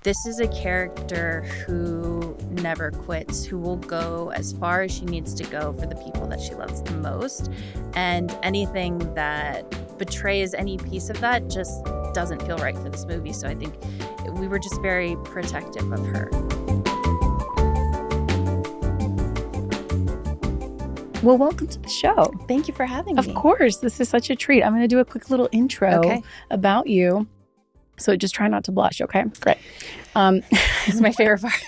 This is a character who never quits, who will go as far as she needs to go for the people that she loves the most. And anything that betrays any piece of that just doesn't feel right for this movie. So I think we were just very protective of her. Well, welcome to the show. Thank you for having me. Of course. This is such a treat. I'm going to do a quick little intro about you. So just try not to blush, okay? Great. It's my favorite part.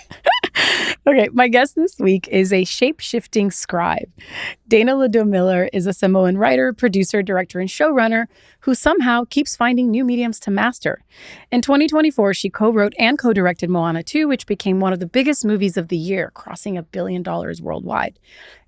Okay, my guest this week is a shape-shifting scribe. Dana Ledoux Miller is a Samoan writer, producer, director, and showrunner who somehow keeps finding new mediums to master. In 2024, she co-wrote and co-directed Moana 2, which became one of the biggest movies of the year, crossing $1 billion worldwide.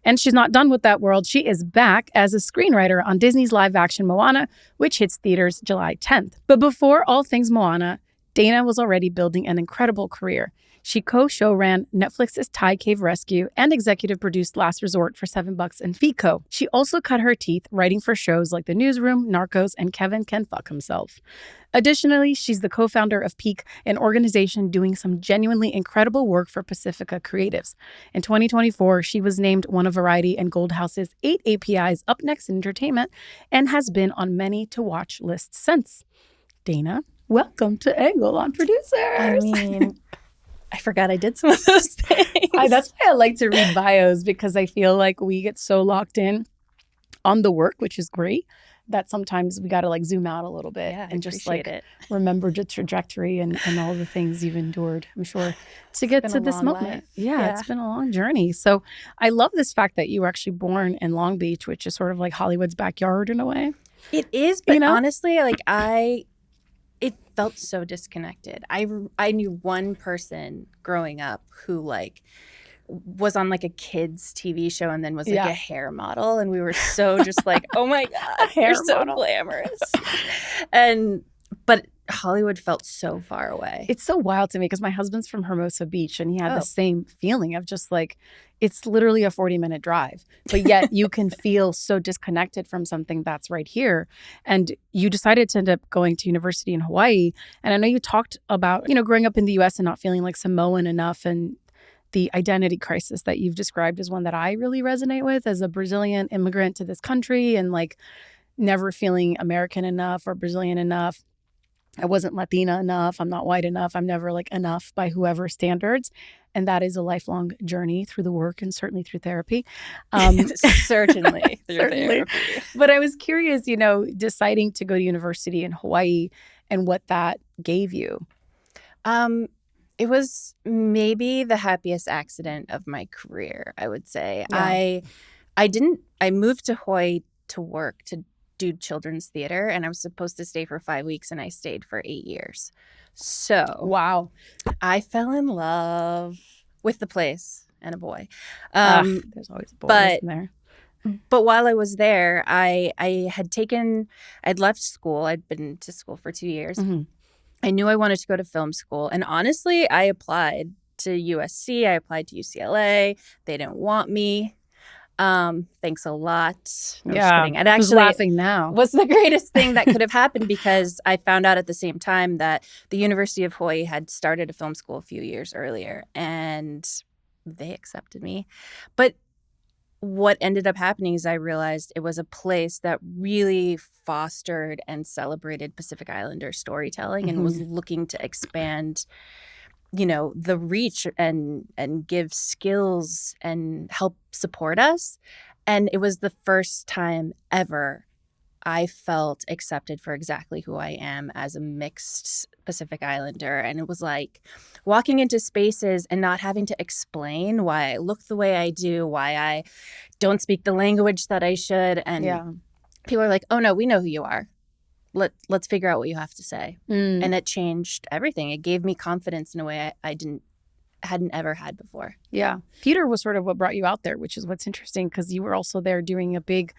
And she's not done with that world. She is back as a screenwriter on Disney's live-action Moana, which hits theaters July 10th. But before all things Moana, Dana was already building an incredible career. She co-show ran Netflix's Thai Cave Rescue and executive produced Last Resort for $7 and Fico. She also cut her teeth writing for shows like The Newsroom, Narcos, and Kevin Can Fuck Himself. Additionally, she's the co-founder of Peak, an organization doing some genuinely incredible work for Pacifica creatives. In 2024, she was named one of Variety and Goldhouse's 8 APIs Up Next in Entertainment and has been on many to-watch lists since. Dana, welcome to Angle on Producers. I mean, I forgot I did some of those things. That's why I like to read bios, because I feel like we get so locked in on the work, which is great, that sometimes we got to like zoom out a little bit and just like remember the trajectory and all the things you've endured, I'm sure, to get to this moment. Yeah, it's been a long journey. So I love this fact that you were actually born in Long Beach, which is sort of like Hollywood's backyard in a way. It is, but honestly, it felt so disconnected. I knew one person growing up who like was on like a kids TV show and then was like a hair model, and we were so just like, oh my god, you're so glamorous. But Hollywood felt so far away. It's so wild to me because my husband's from Hermosa Beach, and he had the same feeling of just like, it's literally a 40-minute drive, but yet you can feel so disconnected from something that's right here. And you decided to end up going to university in Hawaii. And I know you talked about, growing up in the U.S. and not feeling like Samoan enough, and the identity crisis that you've described is one that I really resonate with as a Brazilian immigrant to this country, and like never feeling American enough or Brazilian enough. I wasn't Latina enough. I'm not white enough. I'm never like enough by whoever standards. And that is a lifelong journey through the work and certainly through therapy. Certainly through therapy. But I was curious, deciding to go to university in Hawaii and what that gave you. It was maybe the happiest accident of my career, I would say. Yeah. I moved to Hawaii to work, to do children's theater, and I was supposed to stay for 5 weeks, and I stayed for 8 years. So wow, I fell in love with the place and a boy. There's always a boy in there. But while I was there, I'd left school. I'd been to school for 2 years. Mm-hmm. I knew I wanted to go to film school, and honestly, I applied to USC. I applied to UCLA. They didn't want me. Thanks a lot. No, yeah, it actually who's laughing now was the greatest thing that could have happened, because I found out at the same time that the University of Hawaii had started a film school a few years earlier, and they accepted me. But what ended up happening is I realized it was a place that really fostered and celebrated Pacific Islander storytelling, and was looking to expand the reach and give skills and help support us. And it was the first time ever I felt accepted for exactly who I am as a mixed Pacific Islander. And it was like walking into spaces and not having to explain why I look the way I do, why I don't speak the language that I should. And people are like, oh no, we know who you are. Let's figure out what you have to say. And it changed everything. It gave me confidence in a way I hadn't ever had before. Yeah. Theater was sort of what brought you out there, which is what's interesting, because you were also there doing a big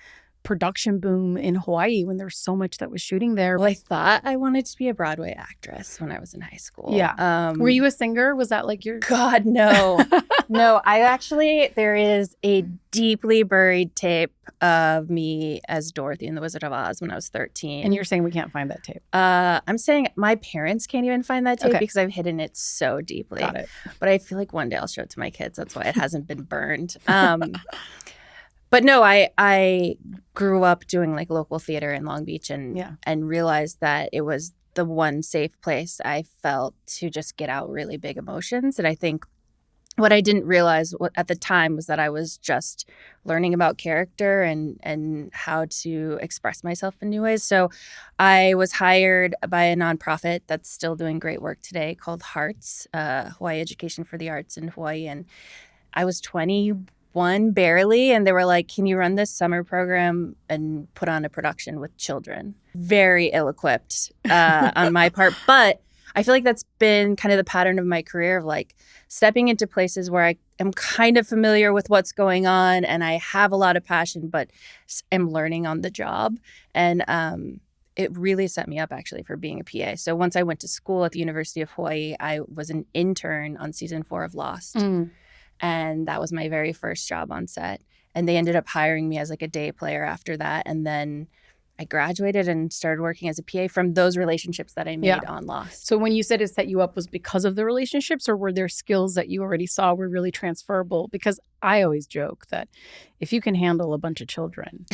production boom in Hawaii when there's so much that was shooting there. Well, I thought I wanted to be a Broadway actress when I was in high school. Yeah. Were you a singer? Was that like your... God, no. No, there is a deeply buried tape of me as Dorothy in The Wizard of Oz when I was 13. And you're saying we can't find that tape? I'm saying my parents can't even find that tape Okay. because I've hidden it so deeply. Got it. But I feel like one day I'll show it to my kids. That's why it hasn't been burned. But no, I grew up doing like local theater in Long Beach and realized that it was the one safe place I felt to just get out really big emotions. And I think what I didn't realize at the time was that I was just learning about character and how to express myself in new ways. So I was hired by a nonprofit that's still doing great work today called Hearts, Hawaii Education for the Arts in Hawaii. And I was 21 barely, and they were like, can you run this summer program and put on a production with children? Very ill-equipped on my part, but I feel like that's been kind of the pattern of my career of like stepping into places where I am kind of familiar with what's going on and I have a lot of passion, but am learning on the job. And it really set me up actually for being a PA. So once I went to school at the University of Hawaii, I was an intern on season 4 of Lost. And that was my very first job on set. And they ended up hiring me as like a day player after that. And then I graduated and started working as a PA from those relationships that I made on Lost. So when you said it set you up was because of the relationships, or were there skills that you already saw were really transferable? Because I always joke that if you can handle a bunch of children,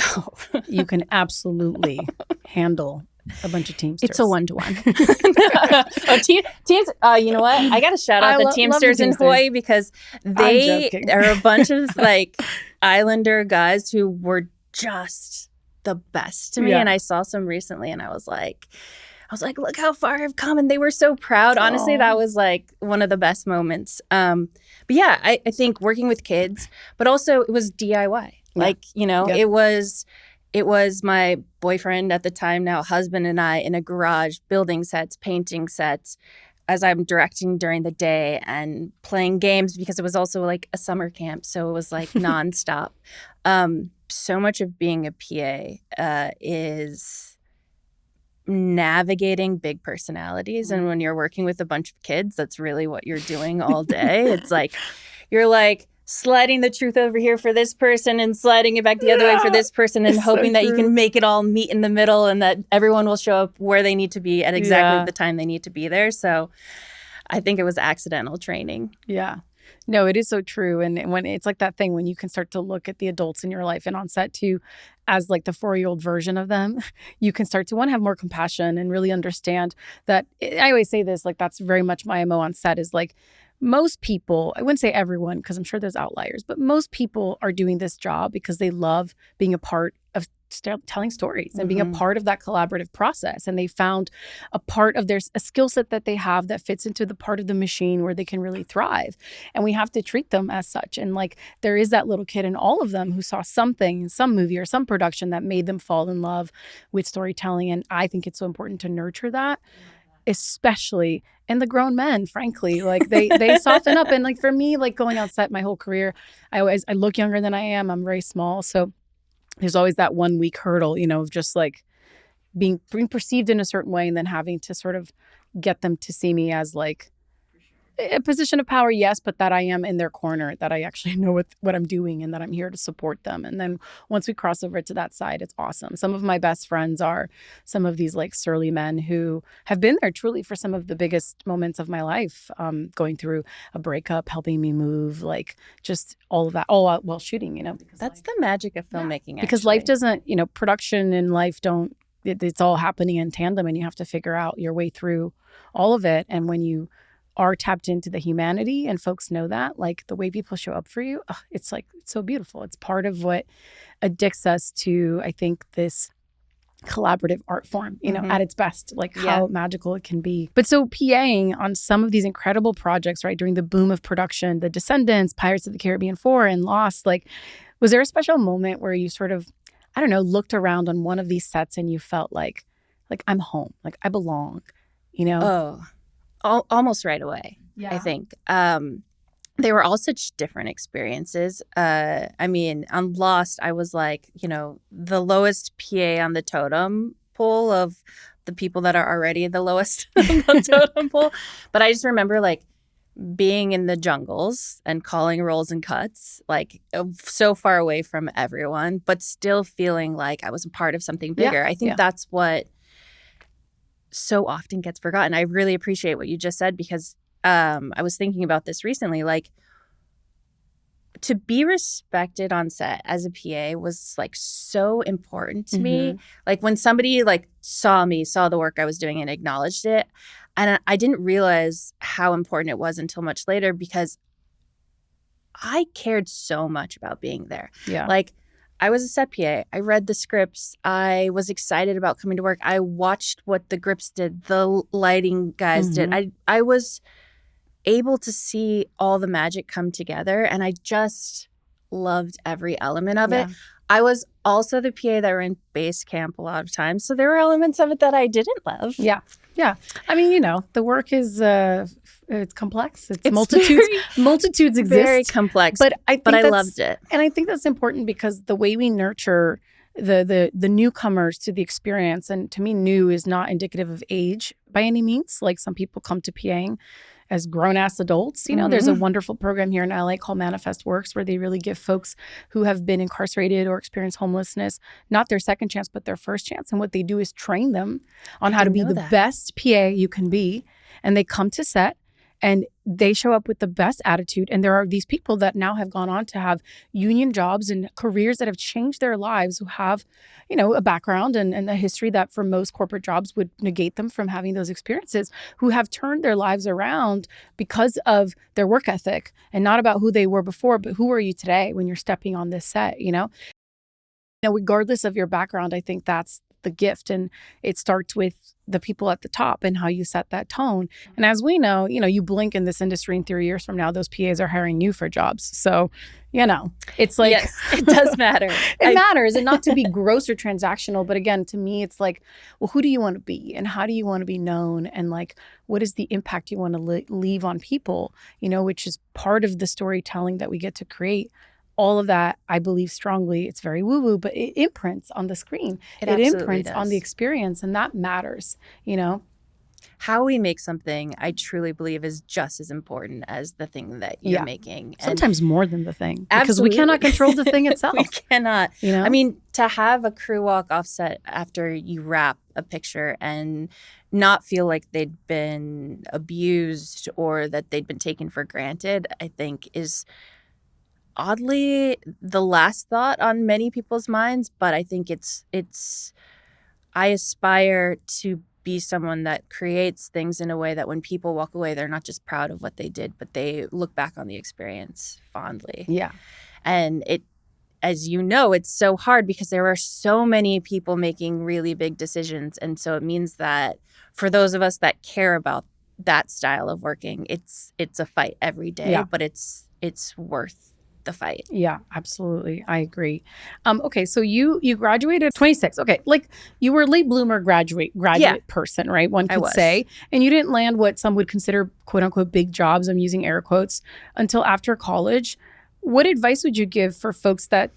you can absolutely handle a bunch of Teamsters. It's a 1-to-1. Teams. You know what? I got to shout out the Teamsters in Hawaii because they are a bunch of like Islander guys who were just the best to me. And I saw some recently and I was like, look how far I've come. And they were so proud. Honestly, that was like one of the best moments. But yeah, I think working with kids, but also it was DIY. Like, you know, it was my boyfriend at the time, now husband, and I in a garage building sets, painting sets as I'm directing during the day and playing games because it was also like a summer camp. So it was like nonstop. So much of being a PA is navigating big personalities. And when you're working with a bunch of kids, that's really what you're doing all day. It's like, you're like sliding the truth over here for this person and sliding it back the other way for this person and hoping that you can make it all meet in the middle and that everyone will show up where they need to be at exactly the time they need to be there. So I think it was accidental training. Yeah. No, it is so true. And when it's like that thing when you can start to look at the adults in your life and on set too as like the 4-year-old version of them, you can start to have more compassion and really understand that. I always say this, like that's very much my MO on set is like most people, I wouldn't say everyone because I'm sure there's outliers, but most people are doing this job because they love being a part of telling stories and being a part of that collaborative process. And they found a part of a skill set that they have that fits into the part of the machine where they can really thrive. And we have to treat them as such. And like there is that little kid in all of them who saw something, some movie or some production that made them fall in love with storytelling. And I think it's so important to nurture that, especially in the grown men, frankly. Like they soften up. And like for me, like going on set my whole career, I look younger than I am. I'm very small. So there's always that 1 week hurdle, you know, of just like being perceived in a certain way and then having to sort of get them to see me as like a position of power, yes, but that I am in their corner, that I actually know what I'm doing and that I'm here to support them. And then once we cross over to that side, it's awesome. Some of my best friends are some of these like surly men who have been there truly for some of the biggest moments of my life, going through a breakup, helping me move, like just all of that, all while shooting, you know. That's the magic of filmmaking, because life doesn't, you know, production and life don't, it's all happening in tandem and you have to figure out your way through all of it. And when you are tapped into the humanity and folks know that, like the way people show up for you, it's like, it's so beautiful. It's part of what addicts us to, I think, this collaborative art form, you know, at its best, like how magical it can be. But so PAing on some of these incredible projects, right, during the boom of production, The Descendants, Pirates of the Caribbean 4 and Lost, like, was there a special moment where you sort of, I don't know, looked around on one of these sets and you felt like I'm home, like I belong, you know? Almost right away, I think. they were all such different experiences. I mean, on Lost, I was like, the lowest PA on the totem pole of the people that are already the lowest on the totem pole. But I just remember like being in the jungles and calling rolls and cuts, like so far away from everyone, but still feeling like I was a part of something bigger. I think that's what so often gets forgotten. I really appreciate what you just said because I was thinking about this recently. Like, to be respected on set as a PA was like so important to me. Like when somebody like saw the work I was doing and acknowledged it, and I didn't realize how important it was until much later because I cared so much about being there. Yeah. Like I was a set PA. I read the scripts. I was excited about coming to work. I watched what the grips did, the lighting guys did. I was able to see all the magic come together, and I just loved every element of it. I was also the PA that ran base camp a lot of times, so there were elements of it that I didn't love. Yeah. I mean, the work is it's complex. It's multitudes exist. Very complex, but I loved it. And I think that's important because the way we nurture the newcomers to the experience, and to me, new is not indicative of age by any means. Like some people come to PAing as grown-ass adults. There's a wonderful program here in LA called Manifest Works where they really give folks who have been incarcerated or experienced homelessness not their second chance, but their first chance. And what they do is train them on how to be the best PA you can be. And they come to set and they show up with the best attitude. And there are these people that now have gone on to have union jobs and careers that have changed their lives, who have, a background and a history that for most corporate jobs would negate them from having those experiences, who have turned their lives around because of their work ethic and not about who they were before, but who are you today when you're stepping on this set, regardless of your background. I think that's the gift. And it starts with the people at the top and how you set that tone. And as we know, you blink in this industry and 3 years from now, those PAs are hiring you for jobs. So, it's like, yes, it does matter. It matters. And not to be gross or transactional. But again, to me, it's like, well, who do you want to be? And how do you want to be known? And like, what is the impact you want to leave on people, which is part of the storytelling that we get to create. All of that, I believe strongly, it's very woo-woo, but it imprints on the screen. It imprints on the experience, and that matters, How we make something, I truly believe, is just as important as the thing that you're making. Sometimes more than the thing. Absolutely. Because we cannot control the thing itself. We cannot. I mean, to have a crew walk off set after you wrap a picture and not feel like they'd been abused or that they'd been taken for granted, I think is oddly the last thought on many people's minds. But I think I aspire to be someone that creates things in a way that when people walk away, they're not just proud of what they did, but they look back on the experience fondly. Yeah. And as you know, it's so hard because there are so many people making really big decisions. And so it means that for those of us that care about that style of working, it's a fight every day, but it's worth the fight. Yeah, absolutely. I agree. Okay, so you graduated at 26. Okay, like you were a late bloomer graduate person, right? One could say. And you didn't land what some would consider quote unquote big jobs, I'm using air quotes, until after college. What advice would you give for folks that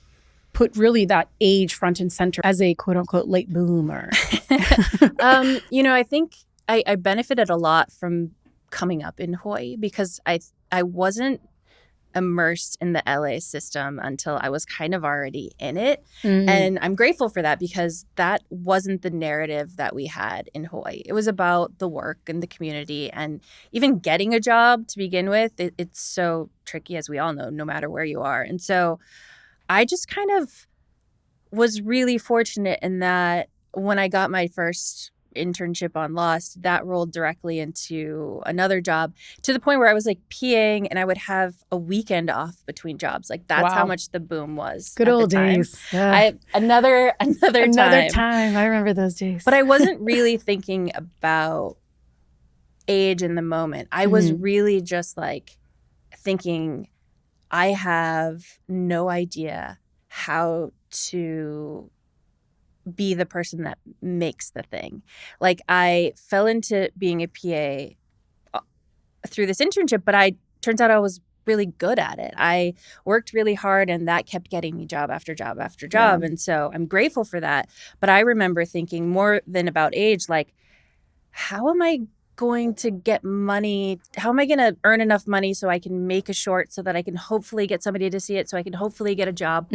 put really that age front and center as a quote unquote late bloomer? I think I benefited a lot from coming up in Hawaii because I wasn't immersed in the LA system until I was kind of already in it. And I'm grateful for that because that wasn't the narrative that we had in Hawaii. It was about the work and the community, and even getting a job to begin with, it's so tricky, as we all know, no matter where you are. And so I just kind of was really fortunate in that when I got my first internship on Lost, that rolled directly into another job to the point where I was like PAing and I would have a weekend off between jobs. Like that's how much the boom was. Good old days. Another time. I remember those days. But I wasn't really thinking about age in the moment. I was really just like thinking, I have no idea how to be the person that makes the thing. Like I fell into being a PA through this internship, but turns out I was really good at it. I worked really hard, and that kept getting me job after job after job. Yeah. And so I'm grateful for that. But I remember thinking more than about age, like, how am I going to get money? How am I going to earn enough money so I can make a short so that I can hopefully get somebody to see it, so I can hopefully get a job?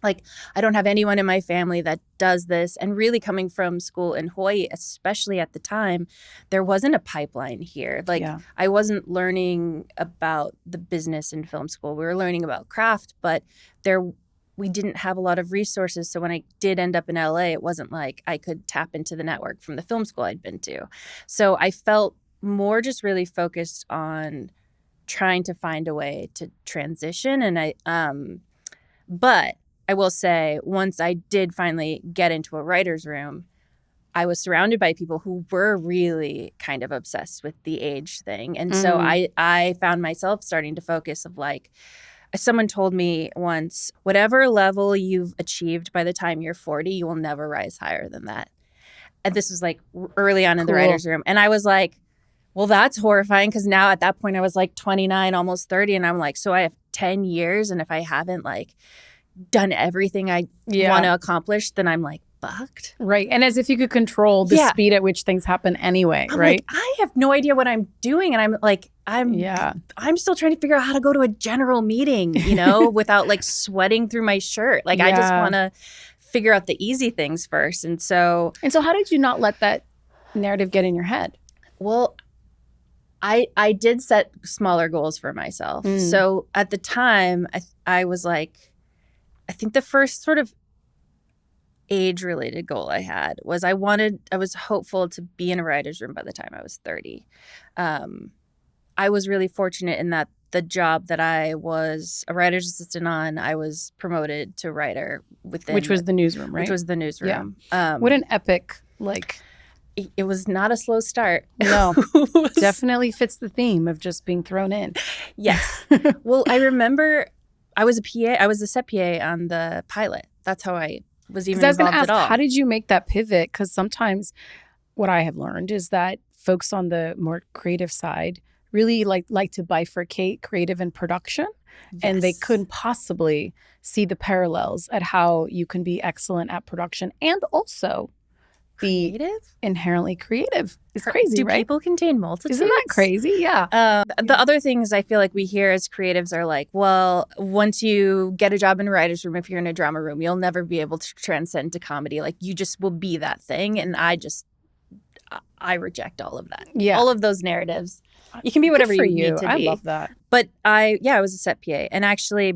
Like, I don't have anyone in my family that does this. And really, coming from school in Hawaii, especially at the time, there wasn't a pipeline here. Like, I wasn't learning about the business in film school. We were learning about craft, but we didn't have a lot of resources. So when I did end up in LA, it wasn't like I could tap into the network from the film school I'd been to. So I felt more just really focused on trying to find a way to transition. And but I will say, once I did finally get into a writer's room, I was surrounded by people who were really kind of obsessed with the age thing. And so I found myself starting to focus of like, someone told me once, whatever level you've achieved by the time you're 40, you will never rise higher than that. And this was like early on in the writer's room. And I was like, well, that's horrifying, because now at that point I was like 29, almost 30. And I'm like, so I have 10 years. And if I haven't like done everything I want to accomplish, then I'm like fucked. Right. And as if you could control the speed at which things happen anyway, I'm right? Like, I have no idea what I'm doing. And I'm like, I'm still trying to figure out how to go to a general meeting, you know, without like sweating through my shirt. Like, I just want to figure out the easy things first. And so how did you not let that narrative get in your head? Well, I did set smaller goals for myself. So at the time, I was like, I think the first sort of age-related goal I had was I was hopeful to be in a writer's room by the time I was 30. I was really fortunate in that the job that I was a writer's assistant on, I was promoted to writer within. Which was the Newsroom, right? Which was the Newsroom. Yeah. What an epic, like... It was not a slow start. No, definitely fits the theme of just being thrown in. Yes. Well, I remember I was a PA. I was a set PA on the pilot. That's how I was even involved at all. How did you make that pivot? Because sometimes what I have learned is that folks on the more creative side really like to bifurcate creative and production. Yes. And they couldn't possibly see the parallels at how you can be excellent at production and also be inherently creative. It's crazy, right? Do people contain multitudes? Isn't that crazy? Yeah. The other things I feel like we hear as creatives are like, well, once you get a job in a writer's room, if you're in a drama room, you'll never be able to transcend to comedy. Like, you just will be that thing. And I reject all of that. Yeah. All of those narratives. You can be whatever you need to be. I love that. But I was a set PA. And actually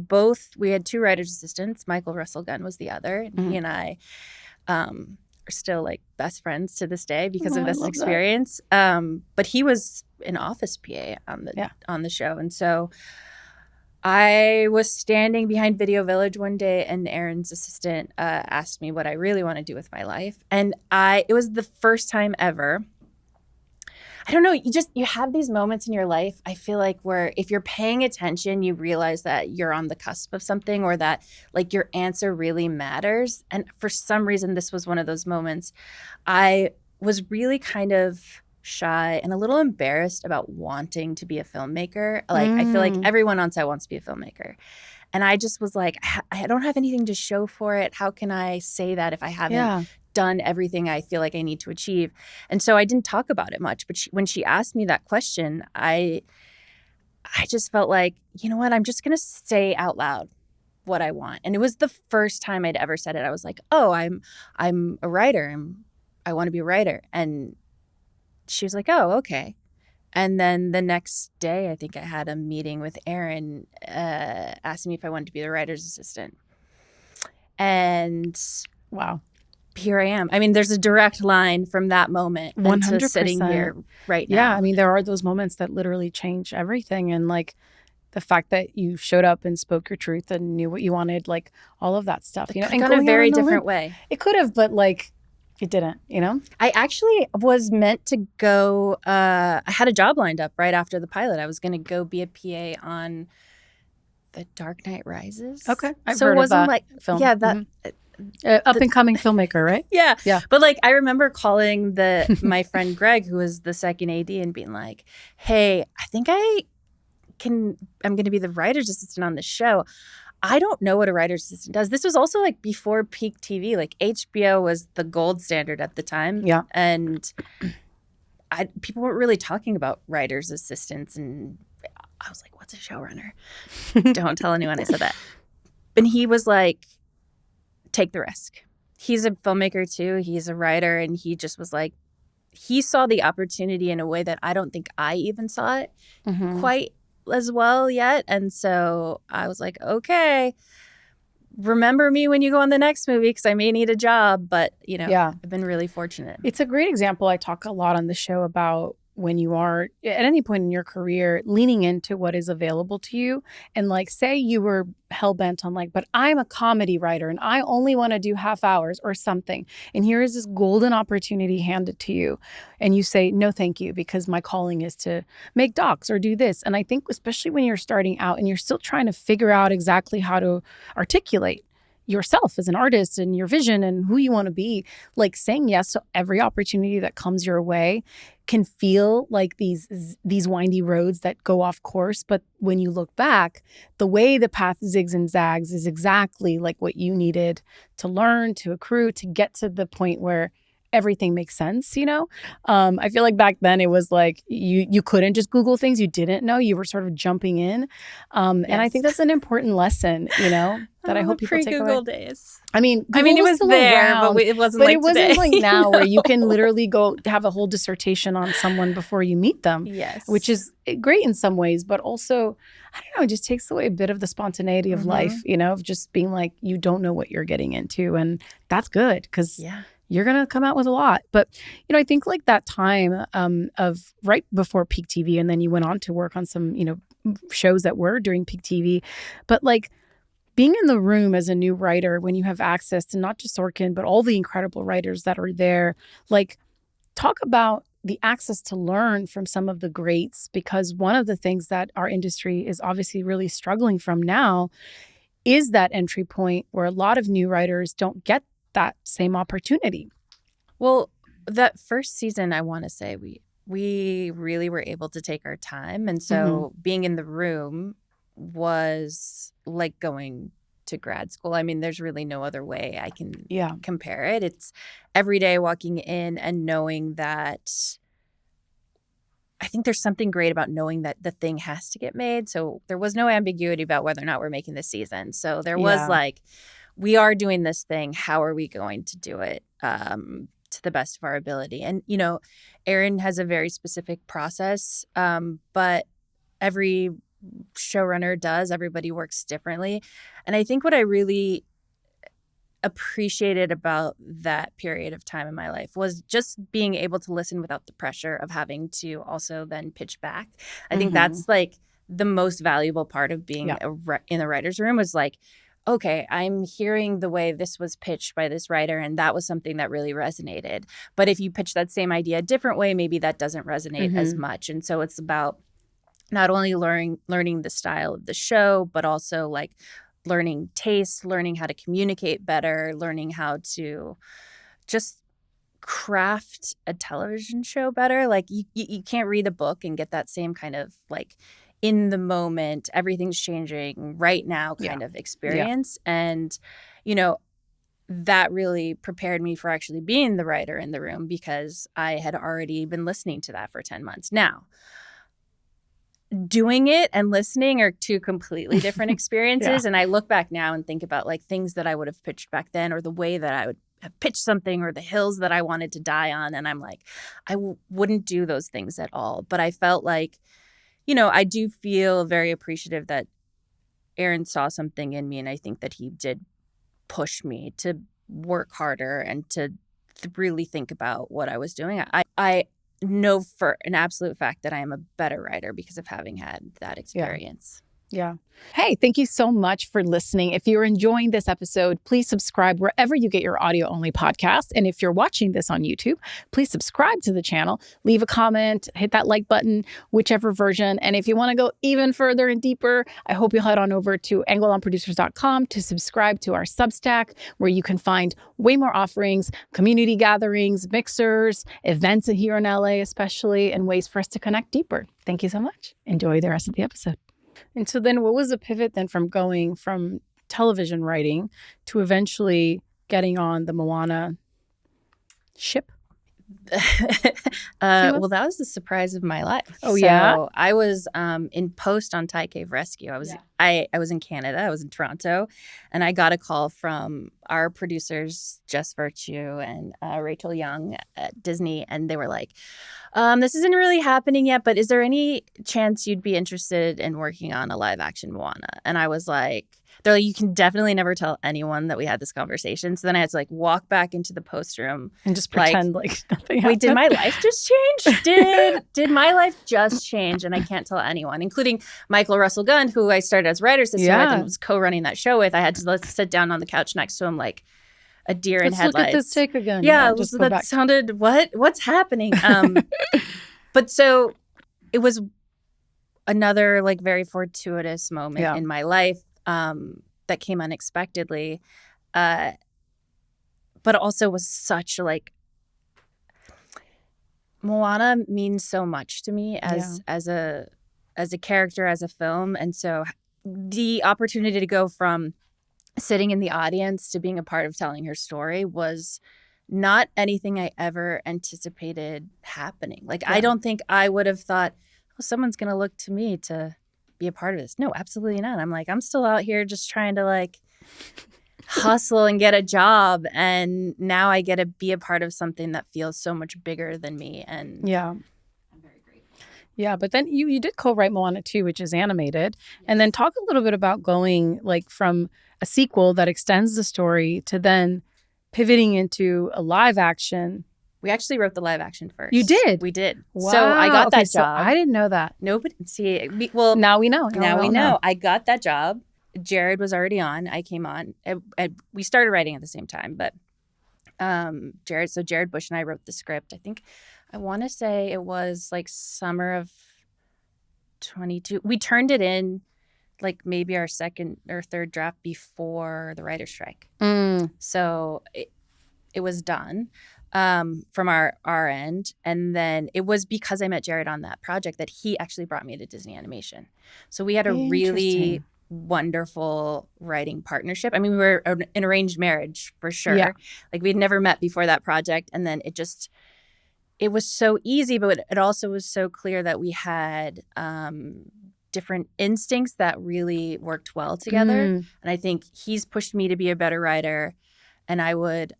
we had two writer's assistants. Michael Russell Gunn was the other. And he and I are still like best friends to this day because of this experience. But he was an office PA on the show. And so I was standing behind Video Village one day, and Aaron's assistant asked me what I really want to do with my life. And it was the first time ever. I don't know, you have these moments in your life, I feel like, where if you're paying attention, you realize that you're on the cusp of something, or that like your answer really matters. And for some reason, this was one of those moments. I was really kind of shy and a little embarrassed about wanting to be a filmmaker. Like, I feel like everyone on set wants to be a filmmaker. And I just was like, I don't have anything to show for it. How can I say that if I haven't done everything I feel like I need to achieve? And so I didn't talk about it much. But when she asked me that question, I just felt like, you know what, I'm just going to say out loud what I want. And it was the first time I'd ever said it. I was like, oh, I'm a writer. I want to be a writer. And she was like, oh, okay. And then the next day, I think I had a meeting with Aaron asking me if I wanted to be the writer's assistant. And wow. Here I am. I mean, there's a direct line from that moment 100%. into sitting here right now. Yeah, I mean, there are those moments that literally change everything. And like the fact that you showed up and spoke your truth and knew what you wanted, like all of that stuff, you know, and gone a very different way. It could have, but like it didn't, you know? I actually was meant to go, I had a job lined up right after the pilot. I was going to go be a PA on The Dark Knight Rises. Okay. I've heard of that film. Yeah, that... up and coming filmmaker, right? Yeah. But like, I remember calling my friend Greg, who was the second AD, and being like, hey, I think I I'm going to be the writer's assistant on the show. I don't know what a writer's assistant does. This was also like before peak TV. Like HBO was the gold standard at the time. Yeah. And people weren't really talking about writer's assistants. And I was like, what's a showrunner? Don't tell anyone I said that. And he was like, take the risk. He's a filmmaker too. He's a writer. And he just was like, he saw the opportunity in a way that I don't think I even saw it quite as well yet. And so I was like, okay, remember me when you go on the next movie because I may need a job. But, I've been really fortunate. It's a great example. I talk a lot on the show about when you are at any point in your career leaning into what is available to you. And like, say you were hell bent on like, but I'm a comedy writer and I only want to do half hours or something. And here is this golden opportunity handed to you. And you say, no, thank you, because my calling is to make docs or do this. And I think especially when you're starting out and you're still trying to figure out exactly how to articulate yourself as an artist and your vision and who you want to be, like saying yes to every opportunity that comes your way can feel like these windy roads that go off course. But when you look back, the way the path zigs and zags is exactly like what you needed to learn, to accrue, to get to the point where everything makes sense, I feel like back then it was like you couldn't just Google things you didn't know. You were sort of jumping in. Yes. And I think that's an important lesson, that I hope people take away. Pre-Google days. I mean, it was there, around, but it wasn't like today. It wasn't like now where you can literally go have a whole dissertation on someone before you meet them. Yes. Which is great in some ways, but also, I don't know, it just takes away a bit of the spontaneity of life, of just being like, you don't know what you're getting into. And that's good because you're going to come out with a lot. But, I think like that time of right before peak TV, and then you went on to work on some, shows that were during peak TV. But like being in the room as a new writer, when you have access to not just Sorkin, but all the incredible writers that are there, like talk about the access to learn from some of the greats, because one of the things that our industry is obviously really struggling from now is that entry point where a lot of new writers don't get that same opportunity. Well, that first season, I want to say we really were able to take our time. And so being in the room was like going to grad school. I mean, there's really no other way I can compare it. It's every day walking in and knowing that I think there's something great about knowing that the thing has to get made. So there was no ambiguity about whether or not we're making this season. So there was like, we are doing this thing. How are we going to do it to the best of our ability? And, Aaron has a very specific process, but every showrunner does. Everybody works differently. And I think what I really appreciated about that period of time in my life was just being able to listen without the pressure of having to also then pitch back. I think that's like the most valuable part of being in the writer's room was like, okay, I'm hearing the way this was pitched by this writer, and that was something that really resonated. But if you pitch that same idea a different way, maybe that doesn't resonate as much. And so it's about not only learning the style of the show, but also like learning taste, learning how to communicate better, learning how to just craft a television show better. Like you can't read a book and get that same kind of like in the moment, everything's changing right now kind of experience. And, that really prepared me for actually being the writer in the room because I had already been listening to that for 10 months. Now, doing it and listening are two completely different experiences. And I look back now and think about like things that I would have pitched back then or the way that I would have pitched something or the hills that I wanted to die on. And I'm like, I wouldn't do those things at all. But I felt like, I do feel very appreciative that Aaron saw something in me. And I think that he did push me to work harder and to really think about what I was doing. I know for an absolute fact that I am a better writer because of having had that experience. Yeah. Hey, thank you so much for listening. If you're enjoying this episode, please subscribe wherever you get your audio-only podcast. And if you're watching this on YouTube, please subscribe to the channel, leave a comment, hit that like button, whichever version. And if you want to go even further and deeper, I hope you'll head on over to angleonproducers.com to subscribe to our Substack, where you can find way more offerings, community gatherings, mixers, events here in LA especially, and ways for us to connect deeper. Thank you so much. Enjoy the rest of the episode. And so then what was the pivot then from going from television writing to eventually getting on the Moana ship? Well, that was the surprise of my life. Oh, yeah? So I was in post on Thai Cave Rescue. I was in Canada. I was in Toronto, and I got a call from our producers, Jess Virtue and Rachel Young at Disney, and they were like, "This isn't really happening yet, but is there any chance you'd be interested in working on a live action Moana?" And I was like, they're like, "You can definitely never tell anyone that we had this conversation." So then I had to like walk back into the post room And just pretend like nothing happened. wait, did my life just change? Did my life just change? And I can't tell anyone, including Michael Russell Gunn, who I started as writer assistant with and was co-running that show with. I had to sit down on the couch next to him like a deer in headlights. Look at this take again. Yeah, that sounded what's happening? But so it was another like very fortuitous moment in my life that came unexpectedly, but also was such like Moana means so much to me as a character, as a film, and so the opportunity to go from sitting in the audience to being a part of telling her story was not anything I ever anticipated happening. Like, I don't think I would have thought, oh, someone's going to look to me to be a part of this. No, absolutely not. I'm like, I'm still out here just trying to like hustle and get a job. And now I get to be a part of something that feels so much bigger than me. And I'm very grateful. Yeah, but then you did co-write Moana 2, which is animated. Yes. And then talk a little bit about going like from a sequel that extends the story to then pivoting into a live action. We actually wrote the live action first. You did? We did. Wow. So I got that job. So I didn't know that. Nobody now we know. Now we know. I got that job. Jared was already on. I came on. We started writing at the same time, but Jared Bush and I wrote the script. I want to say it was like summer of 22. We turned it in like maybe our second or third draft before the writer's strike. So it was done from our end. And then it was because I met Jared on that project that he actually brought me to Disney Animation. So we had a really wonderful writing partnership. I mean, we were an arranged marriage for sure. Yeah. Like we'd never met before that project. And then it was so easy, but it also was so clear that we had different instincts that really worked well together. And I think he's pushed me to be a better writer. And I would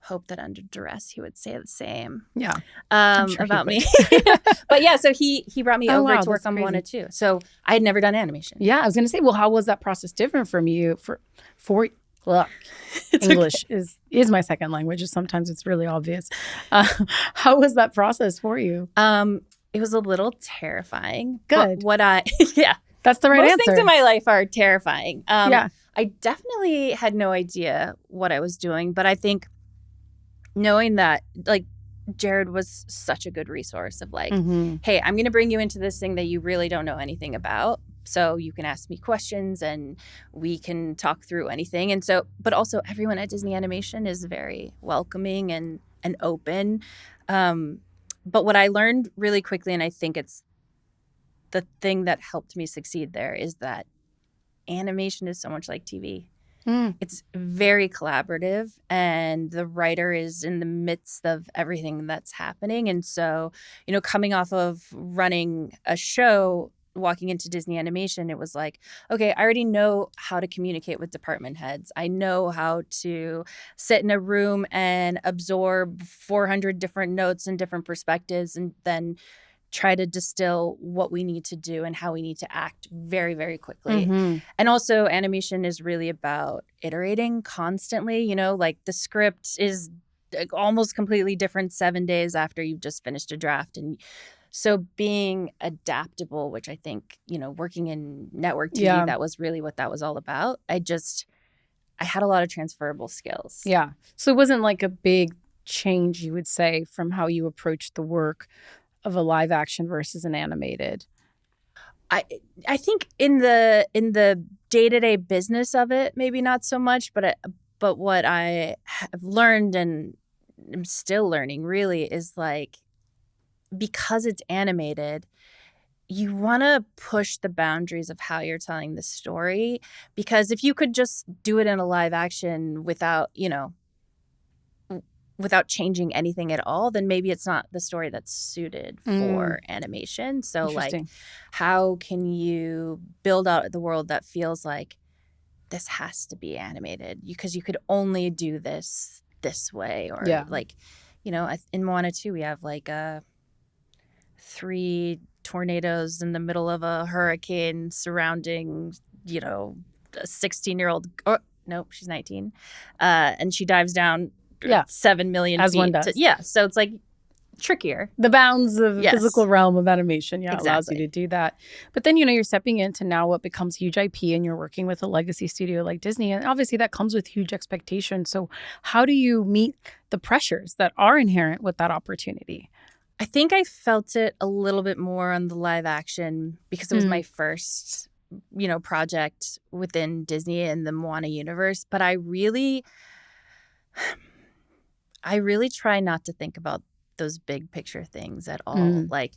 hope that under duress he would say the same. Yeah, sure about me. But yeah, so he brought me over to work on Moana too. So I had never done animation. Yeah, I was gonna say, well, how was that process different from you for English is my second language. Sometimes it's really obvious. How was that process for you? It was a little terrifying. Good. That's the right answer. Most things in my life are terrifying. I definitely had no idea what I was doing, but I think knowing that like Jared was such a good resource of like, hey, I'm going to bring you into this thing that you really don't know anything about. So you can ask me questions and we can talk through anything. And so, but also everyone at Disney Animation is very welcoming and open. But what I learned really quickly, and I think it's the thing that helped me succeed there, is that animation is so much like TV. It's very collaborative, and the writer is in the midst of everything that's happening. And so, coming off of running a show, walking into Disney Animation, it was like, okay, I already know how to communicate with department heads. I know how to sit in a room and absorb 400 different notes and different perspectives and then try to distill what we need to do and how we need to act very, very quickly. And also animation is really about iterating constantly, like the script is almost completely different 7 days after you've just finished a draft. And so being adaptable, which I think, working in network TV, that was really what that was all about. I had a lot of transferable skills. Yeah. So it wasn't like a big change, you would say, from how you approached the work of a live action versus an animated. I think in the day-to-day business of it, maybe not so much, but what I have learned and am still learning really is like, because it's animated, you want to push the boundaries of how you're telling the story, because if you could just do it in a live action without, without changing anything at all, then maybe it's not the story that's suited for animation. So like, Interesting. how can you build out the world that feels like this has to be animated, because you could only do this way, or Yeah. like, in Moana 2 we have like 3 tornadoes in the middle of a hurricane surrounding, a 16-year-old. Or nope, she's 19, and she dives down Yeah. 7 million As feet. one does. So it's like trickier. The bounds of the Yes. physical realm of animation, allows you Exactly. to do that. But then, you're stepping into now what becomes huge IP, and you're working with a legacy studio like Disney. And obviously that comes with huge expectations. So how do you meet the pressures that are inherent with that opportunity? I think I felt it a little bit more on the live action because it was my first, project within Disney and the Moana universe. But I really try not to think about those big picture things at all. Like,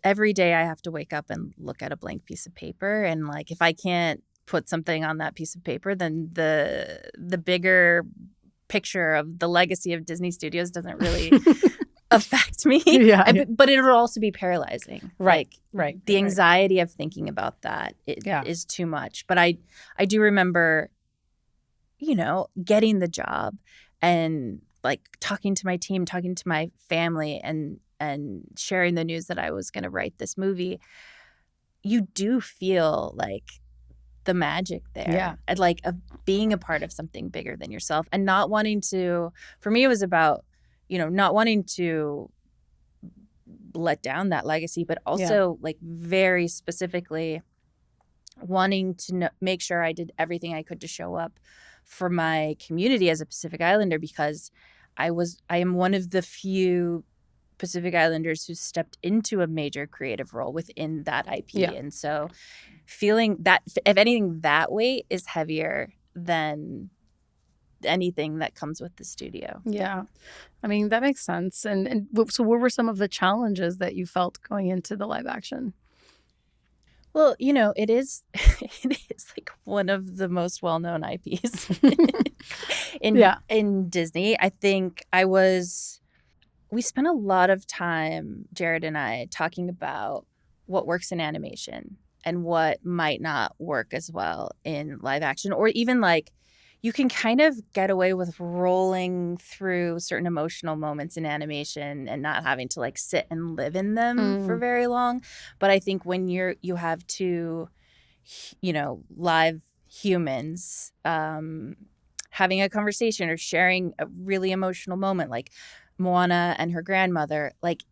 every day I have to wake up and look at a blank piece of paper, and like, if I can't put something on that piece of paper, then the bigger picture of the legacy of Disney Studios doesn't really affect me. But it'll also be paralyzing. Right. The anxiety of thinking about that is too much. But I do remember, getting the job and like talking to my team, talking to my family, and sharing the news that I was going to write this movie. You do feel like the magic there, and like of being a part of something bigger than yourself, and not wanting to. For me, it was about, not wanting to let down that legacy, but also like very specifically wanting to make sure I did everything I could to show up for my community as a Pacific Islander, because I am one of the few Pacific Islanders who stepped into a major creative role within that IP. And so feeling that, if anything, that weight is heavier than anything that comes with the studio. Yeah. I mean, that makes sense. And so what were some of the challenges that you felt going into the live action? Well, it is like one of the most well-known IPs in Disney. I think we spent a lot of time, Jared and I, talking about what works in animation and what might not work as well in live action, or even like, you can kind of get away with rolling through certain emotional moments in animation and not having to like sit and live in them for very long. But I think when you have two, live humans having a conversation or sharing a really emotional moment, like Moana and her grandmother, like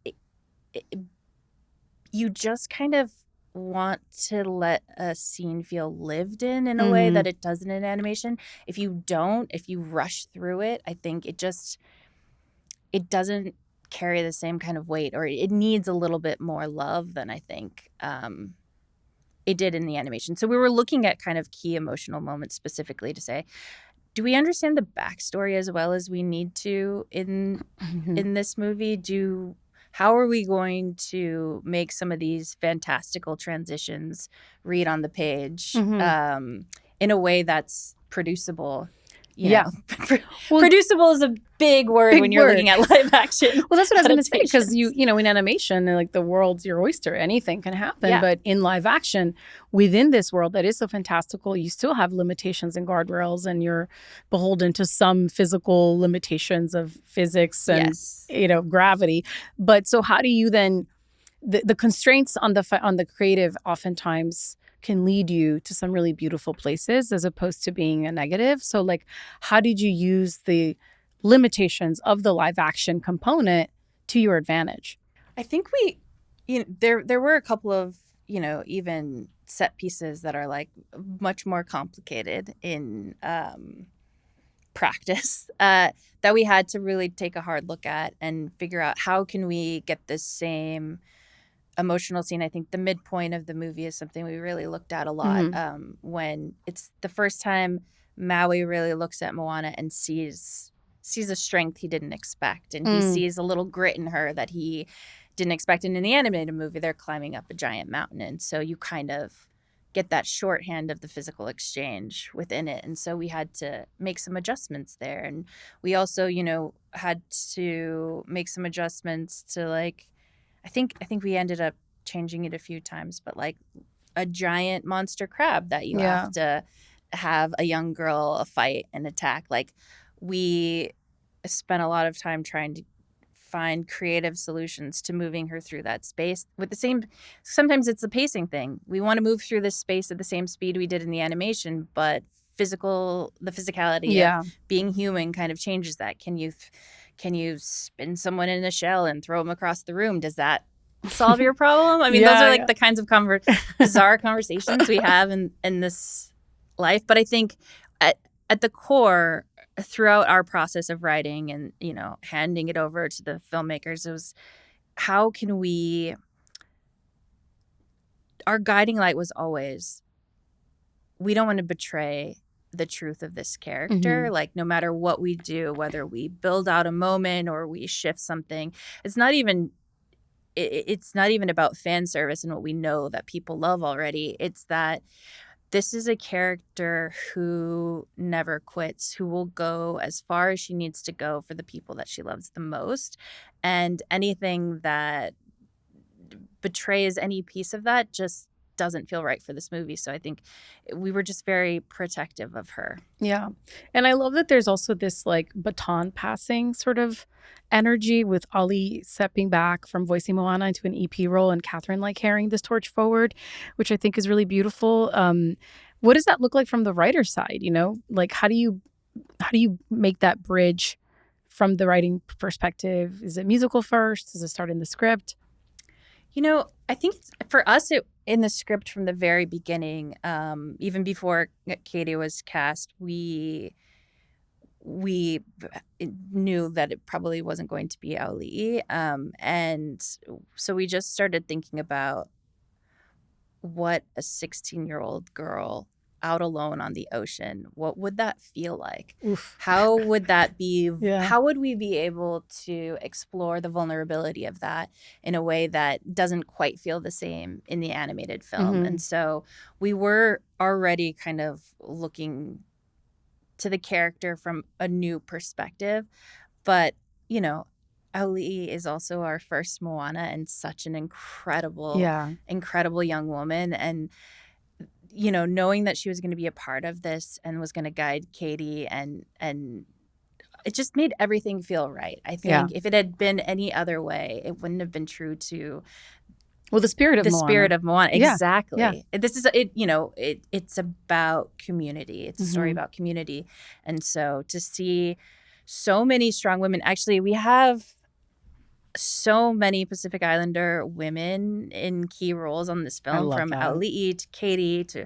you just kind of want to let a scene feel lived in a way that it doesn't in animation. If you rush through it, I think it doesn't carry the same kind of weight, or it needs a little bit more love than I think it did in the animation. So we were looking at kind of key emotional moments specifically to say, do we understand the backstory as well as we need to in this movie? How are we going to make some of these fantastical transitions read on the page in a way that's producible? Producible is a big word when you're looking at live action. Well, that's what I was going to say, because in animation, like, the world's your oyster. Anything can happen. But in live action, within this world that is so fantastical, you still have limitations and guardrails, and you're beholden to some physical limitations of physics and gravity. But so how do you then the constraints on the creative oftentimes can lead you to some really beautiful places as opposed to being a negative. So like, how did you use the limitations of the live action component to your advantage? I think there were a couple of, even set pieces that are like much more complicated in practice that we had to really take a hard look at and figure out how can we get this same emotional scene. I think the midpoint of the movie is something we really looked at a lot when it's the first time Maui really looks at Moana and sees a strength he didn't expect, and he sees a little grit in her that he didn't expect it in the animated movie. They're climbing up a giant mountain. And so you kind of get that shorthand of the physical exchange within it. And so we had to make some adjustments there. And we also, had to make some adjustments to like, I think we ended up changing it a few times, but like a giant monster crab that you have to have a young girl fight and attack. Like we spent a lot of time trying to find creative solutions to moving her through that space with the same. Sometimes it's a pacing thing. We want to move through this space at the same speed we did in the animation, but the physicality of being human kind of changes that. Can you spin someone in a shell and throw them across the room? Does that solve your problem? I mean, those are like the kinds of bizarre conversations we have in this life. But I think at the core, throughout our process of writing and, handing it over to the filmmakers, it was how can our guiding light was always, we don't want to betray the truth of this character. Mm-hmm. Like no matter what we do, whether we build out a moment or we shift something, it's not even about fan service and what we know that people love already. It's that this is a character who never quits, who will go as far as she needs to go for the people that she loves the most. And anything that betrays any piece of that just doesn't feel right for this movie. So I think we were just very protective of her. Yeah. And I love that there's also this like baton passing sort of energy with Ali stepping back from voicing Moana into an EP role and Catherine like carrying this torch forward, which I think is really beautiful. What does that look like from the writer's side? Like how do you make that bridge from the writing perspective? Is it musical first? Does it start in the script? I think for us, in the script from the very beginning, even before Katie was cast, we knew that it probably wasn't going to be Ali. And so we just started thinking about what a 16-year-old girl out alone on the ocean, what would that feel like? Oof. How would that be? Yeah. How would we be able to explore the vulnerability of that in a way that doesn't quite feel the same in the animated film? Mm-hmm. And so we were already kind of looking to the character from a new perspective. But, Ali is also our first Moana and such an incredible young woman. And knowing that she was going to be a part of this and was going to guide Katie and it just made everything feel right. I think if it had been any other way, it wouldn't have been true to the spirit of Moana. Exactly. Yeah. This is it. It's about community. It's a story about community, and so to see so many strong women. Actually, we have so many Pacific Islander women in key roles on this film, from Ali to Katie to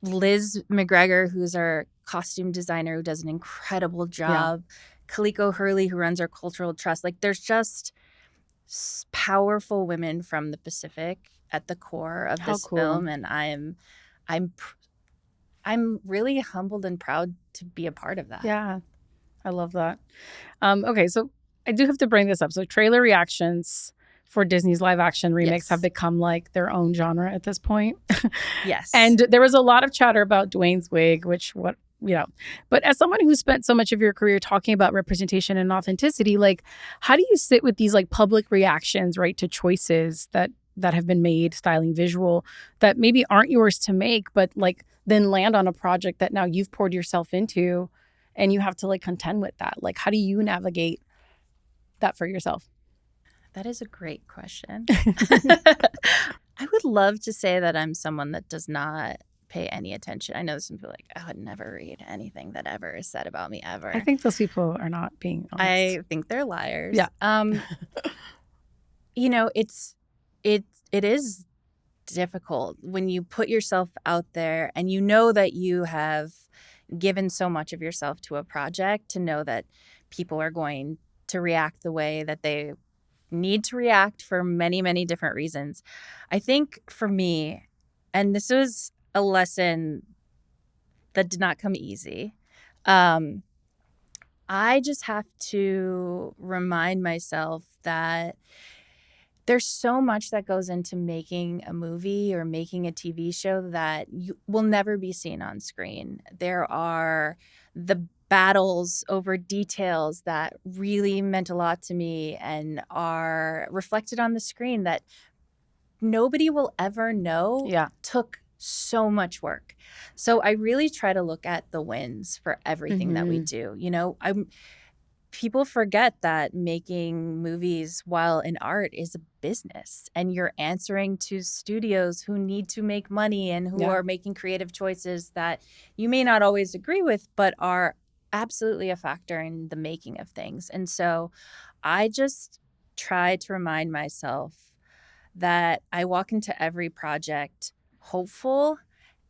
Liz McGregor, who's our costume designer, who does an incredible job. Kaliko Hurley, who runs our cultural trust. Like there's just powerful women from the Pacific at the core of this film, and I'm really humbled and proud to be a part of that. Yeah, I love that. Okay, so I do have to bring this up. So trailer reactions for Disney's live action remakes have become like their own genre at this point. Yes. And there was a lot of chatter about Dwayne's wig, but as someone who spent so much of your career talking about representation and authenticity, like how do you sit with these like public reactions, right, to choices that have been made, styling, visual, that maybe aren't yours to make, but like then land on a project that now you've poured yourself into and you have to like contend with that? Like how do you navigate that for yourself? That is a great question. I would love to say that I'm someone that does not pay any attention. I know some people like, I would never read anything that ever is said about me ever. I think those people are not being honest. I think they're liars. Yeah. It is difficult when you put yourself out there and you know that you have given so much of yourself to a project, to know that people are going to react the way that they need to react for many, many different reasons. I think for me, and this was a lesson that did not come easy, I just have to remind myself that There's so much that goes into making a movie or making a TV show that will never be seen on screen. There are the battles over details that really meant a lot to me and are reflected on the screen that nobody will ever know took so much work. So I really try to look at the wins for everything that we do. You know, people forget that making movies while in art is a business, and you're answering to studios who need to make money and who are making creative choices that you may not always agree with, but are absolutely a factor in the making of things. And so I just try to remind myself that I walk into every project hopeful,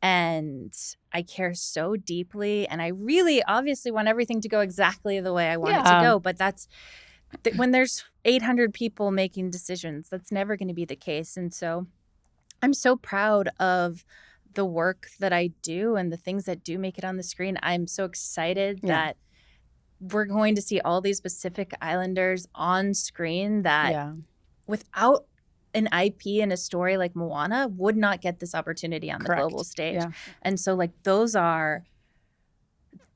and I care so deeply, and I really obviously want everything to go exactly the way I want it to go, but that's when there's 800 people making decisions, that's never going to be the case. And so I'm so proud of the work that I do and the things that do make it on the screen. I'm so excited that we're going to see all these Pacific Islanders on screen that without an IP and a story like Moana would not get this opportunity on the global stage. And so like those are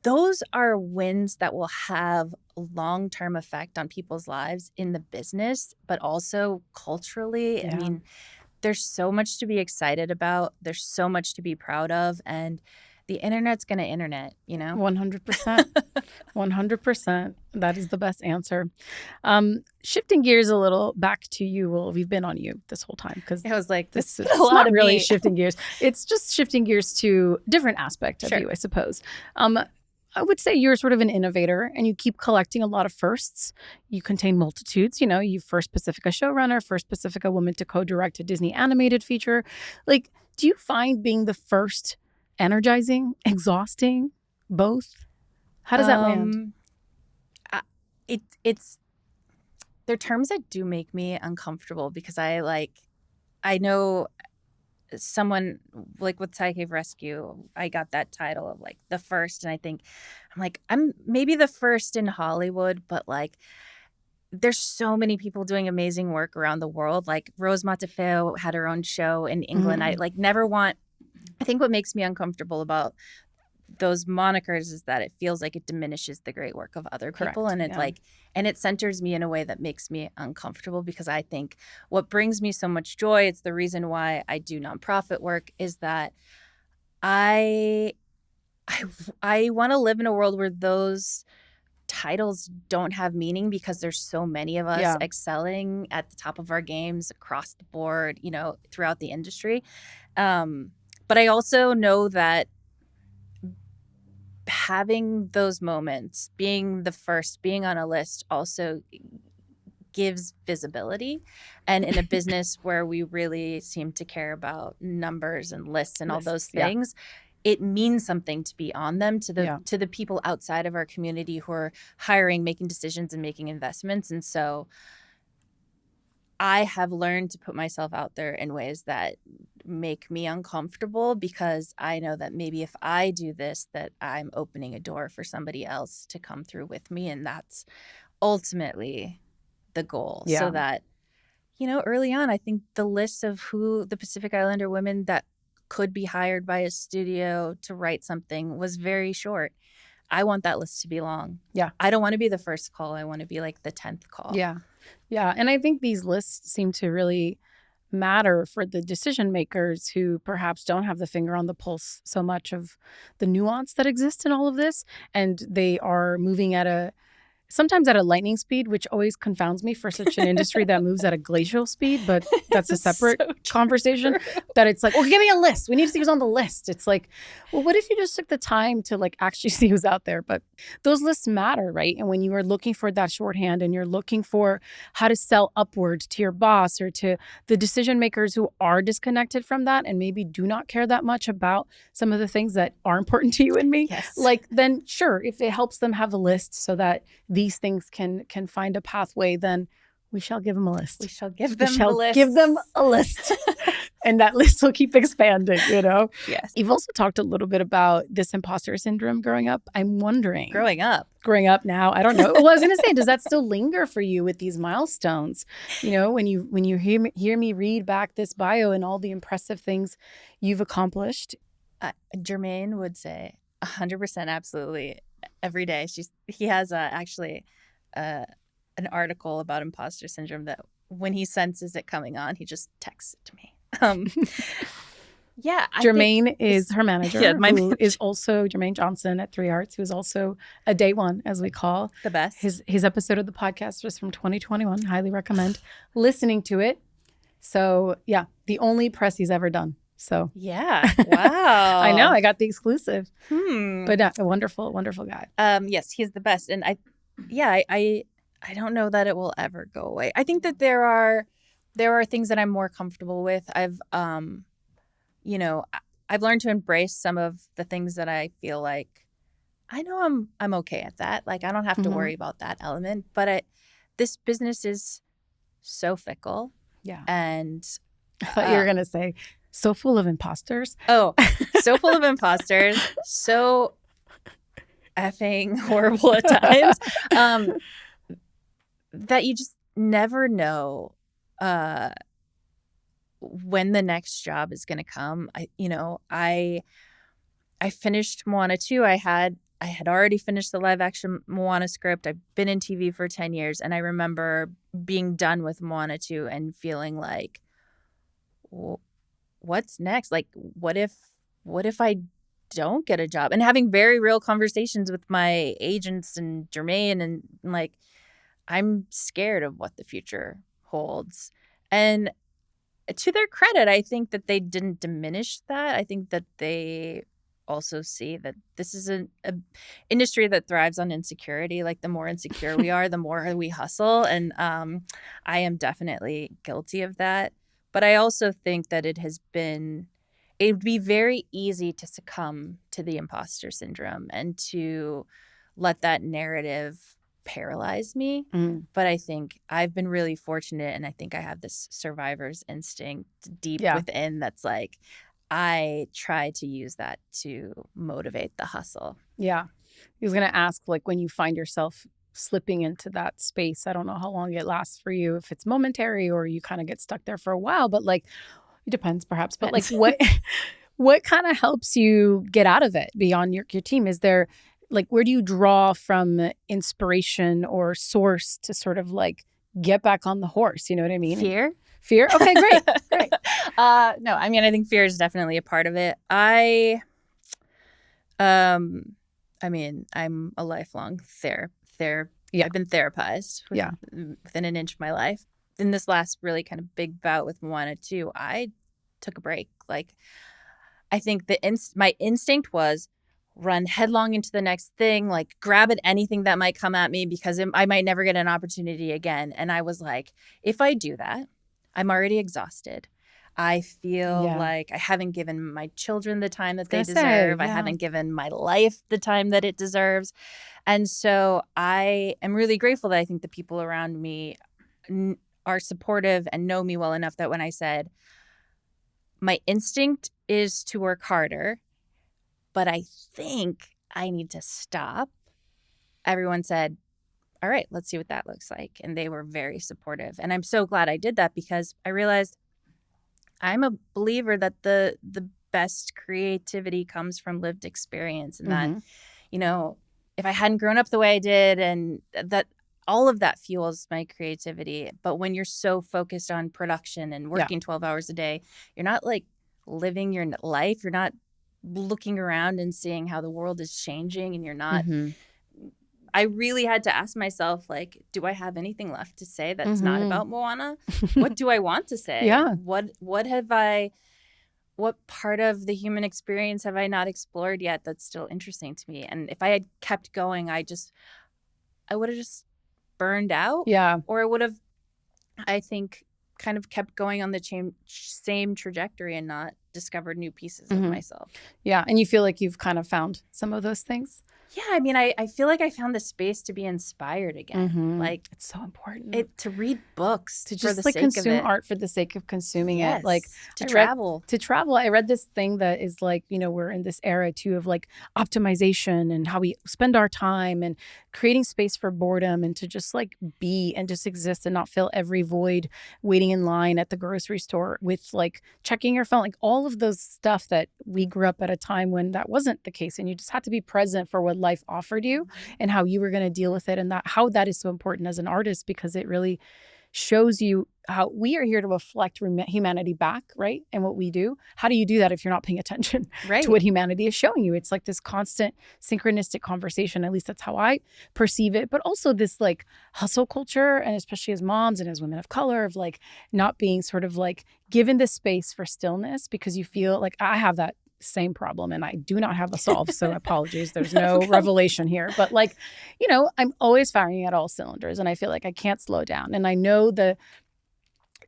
wins that will have a long-term effect on people's lives in the business, but also culturally. I mean, there's so much to be excited about. There's so much to be proud of. And the internet's going to internet, you know? 100%. 100%. That is the best answer. Shifting gears a little back to you. Well, we've been on you this whole time because I was like, this is not really shifting gears. It's just shifting gears to a different aspect of you, I suppose. I would say you're sort of an innovator and you keep collecting a lot of firsts. You contain multitudes. You know, you first Pacifica showrunner, first Pacifica woman to co-direct a Disney animated feature. Like, do you find being the first energizing, exhausting, both? How does that land? It's there are terms that do make me uncomfortable because I know someone like with Thai Cave Rescue, I got that title of like the first, and I think I'm maybe the first in Hollywood, but like there's so many people doing amazing work around the world. Like Rose Matafeo had her own show in England. I think what makes me uncomfortable about those monikers is that it feels like it diminishes the great work of other people. And it's and it centers me in a way that makes me uncomfortable because I think what brings me so much joy, it's the reason why I do nonprofit work, is that I want to live in a world where those titles don't have meaning because there's so many of us excelling at the top of our games across the board, you know, throughout the industry. But I also know that having those moments, being the first, being on a list also gives visibility. And in a business where we really seem to care about numbers and lists and all those things, it means something to be on them to the people outside of our community who are hiring, making decisions and making investments. And so I have learned to put myself out there in ways that make me uncomfortable because I know that maybe if I do this, that I'm opening a door for somebody else to come through with me. And that's ultimately the goal. So that, you know, early on, I think the list of who the Pacific Islander women that could be hired by a studio to write something was very short. I want that list to be long. I don't want to be the first call. I want to be like the 10th call. Yeah. And I think these lists seem to really matter for the decision makers who perhaps don't have the finger on the pulse so much of the nuance that exists in all of this. And they are moving sometimes at a lightning speed, which always confounds me for such an industry that moves at a glacial speed, but that's a separate conversation. That it's like, well, give me a list. We need to see who's on the list. It's like, well, what if you just took the time to like actually see who's out there? But those lists matter, right? And when you are looking for that shorthand and you're looking for how to sell upwards to your boss or to the decision makers who are disconnected from that and maybe do not care that much about some of the things that are important to you and me, like then sure, if it helps them have a list so that these things can find a pathway, then We shall give them a list. We shall give We them shall the list. give them a list. And that list will keep expanding, you know? Yes. You've also talked a little bit about this imposter syndrome growing up. I'm wondering. Growing up Now, I don't know. Well, I was going to say, does that still linger for you with these milestones? You know, when you hear me read back this bio and all the impressive things you've accomplished. Jermaine would say 100% absolutely every day. He has actually an article about imposter syndrome that when he senses it coming on, he just texts it to me. Yeah, Jermaine is her manager, who is manager. also Jermaine Johnson at 3 Arts, who is also a day one, as we call. The best. His episode of the podcast was from 2021. Highly recommend listening to it. So yeah, the only press he's ever done. So yeah, wow. I know, I got the exclusive. But a wonderful, wonderful guy. Yes, he's the best, and I don't know that it will ever go away. I think that there are things that I'm more comfortable with. I've learned to embrace some of the things that I feel like I know I'm okay at that. Like I don't have to worry about that element. But this business is so fickle. Yeah. And I thought you were gonna say so full of imposters. Oh, so full of imposters. So effing horrible at times. That you just never know when the next job is going to come. I finished Moana 2. I had already finished the live action Moana script. I've been in TV for 10 years, and I remember being done with Moana 2 and feeling like, what's next? Like, what if I don't get a job? And having very real conversations with my agents and Jermaine, and like, I'm scared of what the future holds. And to their credit, I think that they didn't diminish that. I think that they also see that this is an industry that thrives on insecurity. Like the more insecure we are, the more we hustle. And I am definitely guilty of that. But I also think that it would be very easy to succumb to the imposter syndrome and to let that narrative paralyze me. But I think I've been really fortunate, and I think I have this survivor's instinct deep within that's like, I try to use that to motivate the hustle. Yeah. I was going to ask, like, when you find yourself slipping into that space, I don't know how long it lasts for you, if it's momentary or you kind of get stuck there for a while, but like, it depends perhaps. But like, what kind of helps you get out of it beyond your team? Is there, like, where do you draw from inspiration or source to sort of like get back on the horse? You know what I mean? Fear? Okay, great. No, I mean, I think fear is definitely a part of it. I'm a lifelong I've been therapized within an inch of my life. In this last really kind of big bout with Moana 2, I took a break. Like, I think my instinct was run headlong into the next thing, like grab at anything that might come at me because I might never get an opportunity again. And I was like, if I do that, I'm already exhausted. I feel like I haven't given my children the time that they deserve. I haven't given my life the time that it deserves. And so I am really grateful that I think the people around me are supportive and know me well enough that when I said, my instinct is to work harder, but I think I need to stop, everyone said, all right, let's see what that looks like. And they were very supportive. And I'm so glad I did that because I realized I'm a believer that the best creativity comes from lived experience. And that, if I hadn't grown up the way I did, and that all of that fuels my creativity. But when you're so focused on production and working 12 hours a day, you're not like living your life. You're not looking around and seeing how the world is changing, and you're not I really had to ask myself, like, do I have anything left to say that's not about Moana? What do I want to say? What part of the human experience have I not explored yet that's still interesting to me? And if I had kept going, I would have just burned out. Yeah. Or I would have, I think, kind of kept going on the same trajectory and not discovered new pieces of myself. Yeah. And you feel like you've kind of found some of those things? Yeah, I mean, I feel like I found the space to be inspired again. Like, it's so important to read books to for just the like sake of consume it. art for the sake of consuming it. Yes, Like to I read travel. to travel. I read this thing that is like, you know, we're in this era too of like optimization and how we spend our time and creating space for boredom and to just like be and just exist and not fill every void waiting in line at the grocery store with like checking your phone, like all of those stuff that we grew up at a time when that wasn't the case and you just had to be present for what life offered you and how you were going to deal with it, and that how that is so important as an artist because it really shows you how we are here to reflect humanity back, right? And what we do. How do you do that if you're not paying attention Right. to what humanity is showing you? It's like this constant synchronistic conversation. At least that's how I perceive it. But also this like hustle culture, and especially as moms and as women of color, of like not being sort of like given the space for stillness because you feel like I have that same problem and I do not have a solve. So apologies. There's no revelation here. But like, you know, I'm always firing at all cylinders and I feel like I can't slow down. And I know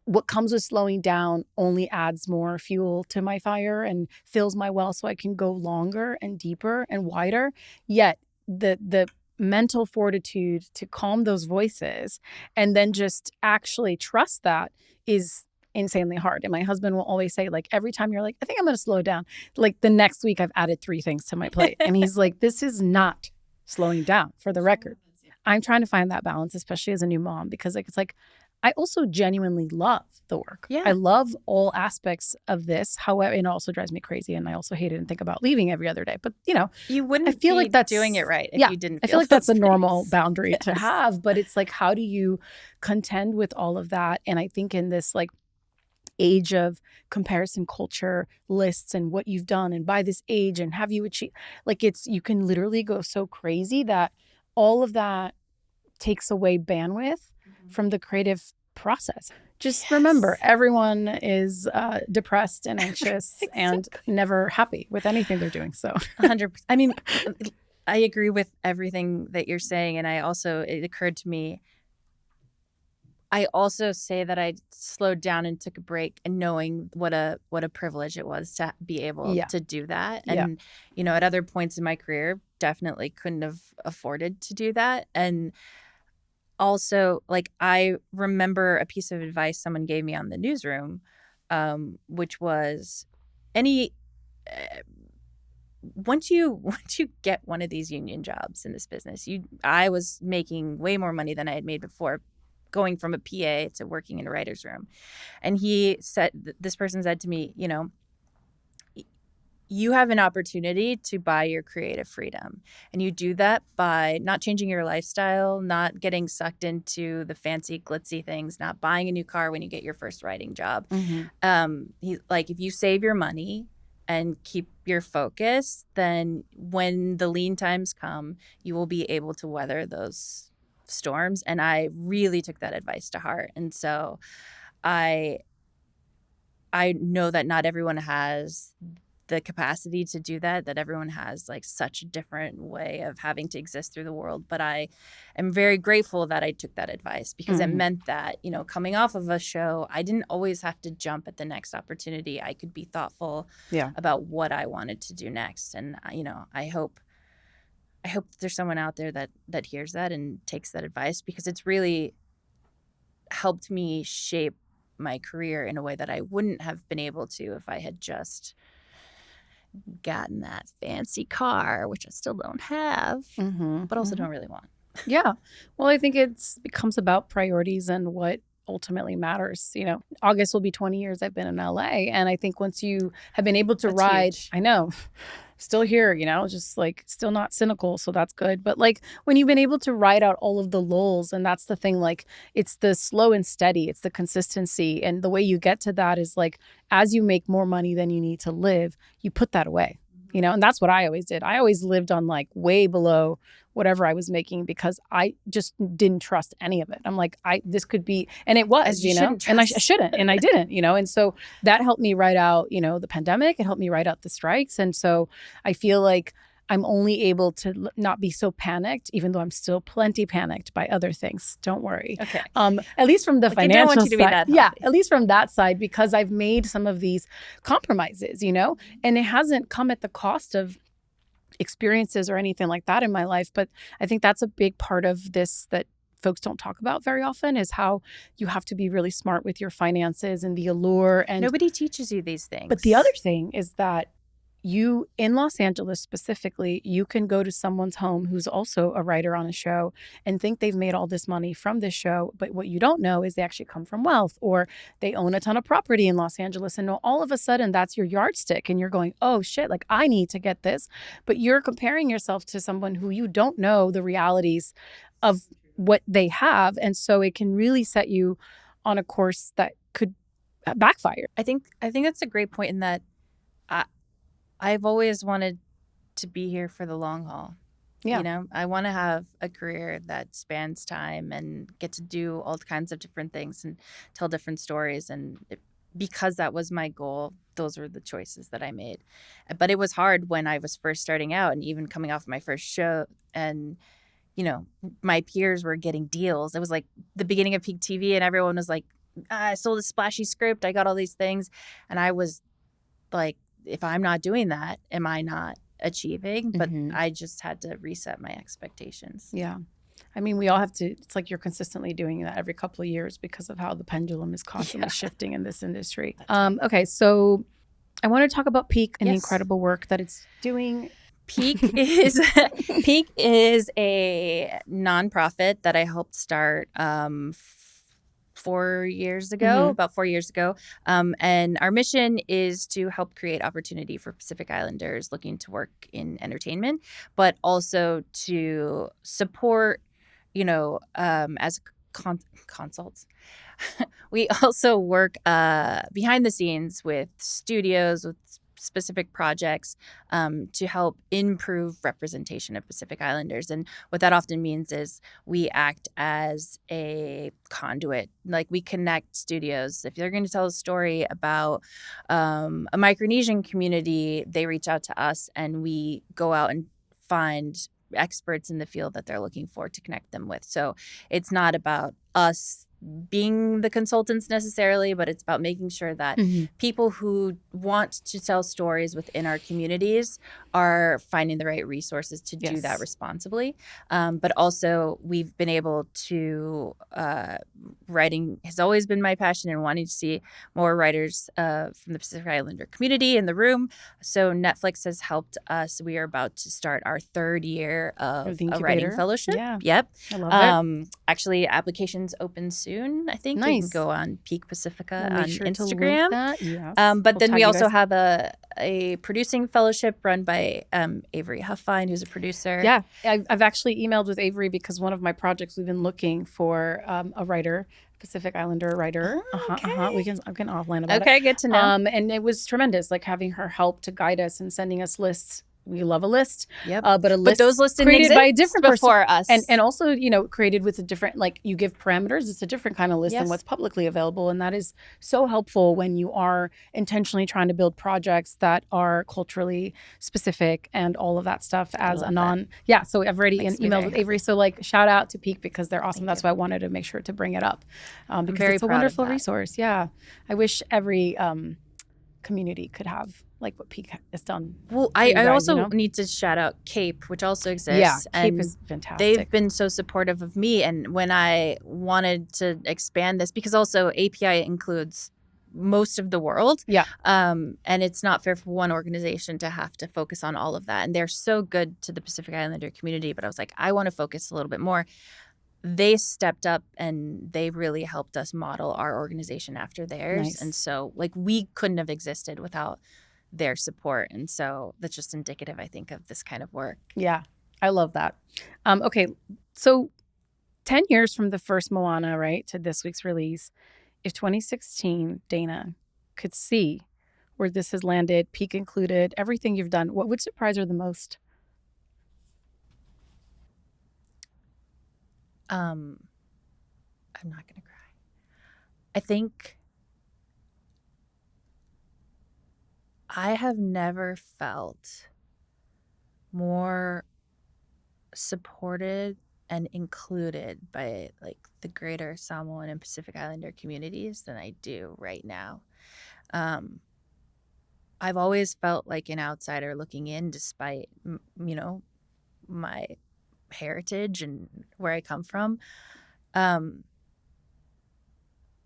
what comes with slowing down only adds more fuel to my fire and fills my well so I can go longer and deeper and wider. Yet the mental fortitude to calm those voices and then just actually trust that is insanely hard. And my husband will always say, like, every time you're like, I think I'm going to slow down, like the next week I've added 3 things to my plate. And he's like, this is not slowing down, for the record. I'm trying to find that balance, especially as a new mom, because like it's like I also genuinely love the work. Yeah. I love all aspects of this. However, it also drives me crazy, and I also hate it and think about leaving every other day. But you know, you wouldn't I feel be like that's doing it right if you didn't. I feel like that's a normal things. boundary Yes. to have. But it's like, how do you contend with all of that? And I think in this like age of comparison culture lists and what you've done and by this age and have you achieved, like it's you can literally go so crazy that all of that takes away bandwidth from the creative process. Just remember, everyone is depressed and anxious and never happy with anything they're doing. So 100%. I mean, I agree with everything that you're saying. And it occurred to me, I also say that I slowed down and took a break and knowing what a privilege it was to be able to do that. And, you know, at other points in my career, definitely couldn't have afforded to do that. And also, like, I remember a piece of advice someone gave me on the Newsroom, which was once you get one of these union jobs in this business, I was making way more money than I had made before, going from a PA to working in a writer's room. And this person said to me, you know, you have an opportunity to buy your creative freedom. And you do that by not changing your lifestyle, not getting sucked into the fancy, glitzy things, not buying a new car when you get your first writing job. If you save your money and keep your focus, then when the lean times come, you will be able to weather those storms. And I really took that advice to heart. And so I know that not everyone has the capacity to do that everyone has like such a different way of having to exist through the world. But I am very grateful that I took that advice because it meant that, you know, coming off of a show, I didn't always have to jump at the next opportunity. I could be thoughtful about what I wanted to do next. And, you know, I hope there's someone out there that hears that and takes that advice, because it's really helped me shape my career in a way that I wouldn't have been able to if I had just gotten that fancy car, which I still don't have, but also don't really want. Yeah. Well, I think it becomes about priorities and what ultimately matters. You know, August will be 20 years I've been in LA. And I think once you have been able to ride, huge. I know, still here, you know, just like still not cynical. So that's good. But like when you've been able to ride out all of the lulls, and that's the thing, like it's the slow and steady, it's the consistency. And the way you get to that is like, as you make more money than you need to live, you put that away, you know, and that's what I always did. I always lived on like way below whatever I was making because I just didn't trust any of it. I'm like, this could be, and it was, you know, and I shouldn't, and I didn't, you know, and so that helped me ride out, you know, the pandemic. It helped me ride out the strikes. And so I feel like I'm only able to not be so panicked, even though I'm still plenty panicked by other things. Don't worry. Okay. At least from the Like, I don't want financial you to be side. that Yeah, healthy. at least from that side, because I've made some of these compromises, and it hasn't come at the cost of experiences or anything like that in my life. But I think that's a big part of this that folks don't talk about very often, is how you have to be really smart with your finances and the allure. And Nobody teaches you these things. but the other thing is that you, in Los Angeles specifically, you can go to someone's home who's also a writer on a show and think they've made all this money from this show. But what you don't know is they actually come from wealth, or they own a ton of property in Los Angeles. And all of a sudden that's your yardstick. And you're going, oh shit, like I need to get this. But you're comparing yourself to someone who you don't know the realities of what they have. And so it can really set you on a course that could backfire. I think that's a great point in that I've always wanted to be here for the long haul. Yeah. I want to have a career that spans time and get to do all kinds of different things and tell different stories. And because that was my goal, those were the choices that I made. But it was hard when I was first starting out and even coming off my first show, and my peers were getting deals. It was like the beginning of peak TV, and everyone was like, I sold a splashy script, I got all these things. And I was like, if I'm not doing that, am I not achieving? But I just had to reset my expectations. Yeah. I mean, we all have to, it's like you're consistently doing that every couple of years because of how the pendulum is constantly shifting in this industry. Okay, so I want to talk about Peak and the incredible work that it's doing. Peak is a nonprofit that I helped start 4 years ago, about 4 years ago. And our mission is to help create opportunity for Pacific Islanders looking to work in entertainment, but also to support, as consults. We also work behind the scenes with studios, with specific projects to help improve representation of Pacific Islanders. And what that often means is we act as a conduit. Like, we connect studios. If they're going to tell a story about a Micronesian community, they reach out to us and we go out and find experts in the field that they're looking for to connect them with. So it's not about us being the consultants necessarily, but it's about making sure that people who want to tell stories within our communities are finding the right resources to do that responsibly. But also, we've been able to, writing has always been my passion, and wanting to see more writers from the Pacific Islander community in the room. So Netflix has helped us. We are about to start our 3rd year of a writing fellowship. Yeah. Yep. I love it. Actually, applications open soon. I think you can go on Peak Pacifica on Instagram. But then we also have a producing fellowship run by Avery Huffine, who's a producer. Yeah, I've actually emailed with Avery because one of my projects, we've been looking for a writer, Pacific Islander writer. I can offline about it. Okay, good to know. And it was tremendous, like having her help to guide us and sending us lists. We love a list. Yep. But a list those lists created by a different before person. us. And also, created with a different, like, you give parameters. It's a different kind of list than what's publicly available. And that is so helpful when you are intentionally trying to build projects that are culturally specific and all of that stuff as a non. Yeah. So I've already emailed with Avery. So, like, shout out to Peak because they're awesome. That's why I wanted to make sure to bring it up because it's a wonderful resource. Yeah. I wish every community could have like what Peak has done. Well, I also need to shout out Cape, which also exists. Yeah, Cape and is fantastic. They've been so supportive of me. And when I wanted to expand this, because also API includes most of the world. Yeah. And it's not fair for one organization to have to focus on all of that. And they're so good to the Pacific Islander community. But I was like, I want to focus a little bit more. They stepped up and they really helped us model our organization after theirs. Nice. And so, like, we couldn't have existed without their support. And so that's just indicative, I think, of this kind of work. Yeah, I love that. Okay, so 10 years from the first Moana, right, to this week's release, if 2016 Dana could see where this has landed, Peak included, everything you've done, what would surprise her the most? I'm not going to cry. I think I have never felt more supported and included by like the greater Samoan and Pacific Islander communities than I do right now. I've always felt like an outsider looking in, despite my heritage and where I come from. And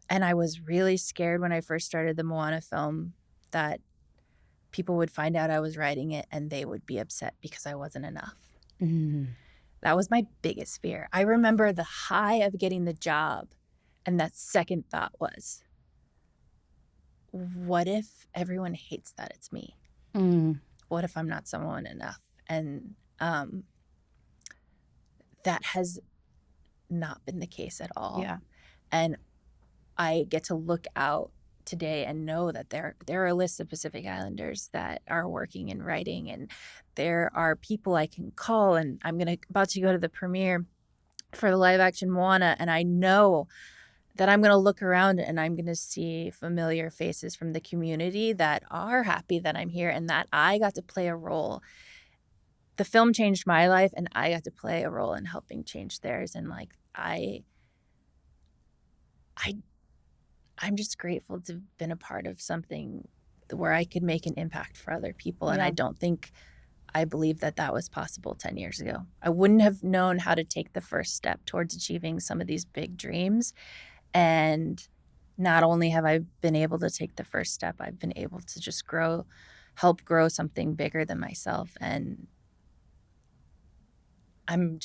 I was really scared when I first started the Moana film that people would find out I was writing it and they would be upset because I wasn't enough. Mm. That was my biggest fear. I remember the high of getting the job, and that second thought was, what if everyone hates that it's me? Mm. What if I'm not Samoan enough? And that has not been the case at all. Yeah. And I get to look out today and know that there are lists of Pacific Islanders that are working and writing, and there are people I can call. And I'm about to go to the premiere for the live action Moana, and I know that I'm going to look around and I'm going to see familiar faces from the community that are happy that I'm here and that I got to play a role. The film changed my life, and I got to play a role in helping change theirs. And like I'm just grateful to have been a part of something where I could make an impact for other people. And I believe that was possible 10 years ago. I wouldn't have known how to take the first step towards achieving some of these big dreams. And not only have I been able to take the first step, I've been able to just help grow something bigger than myself. And I'm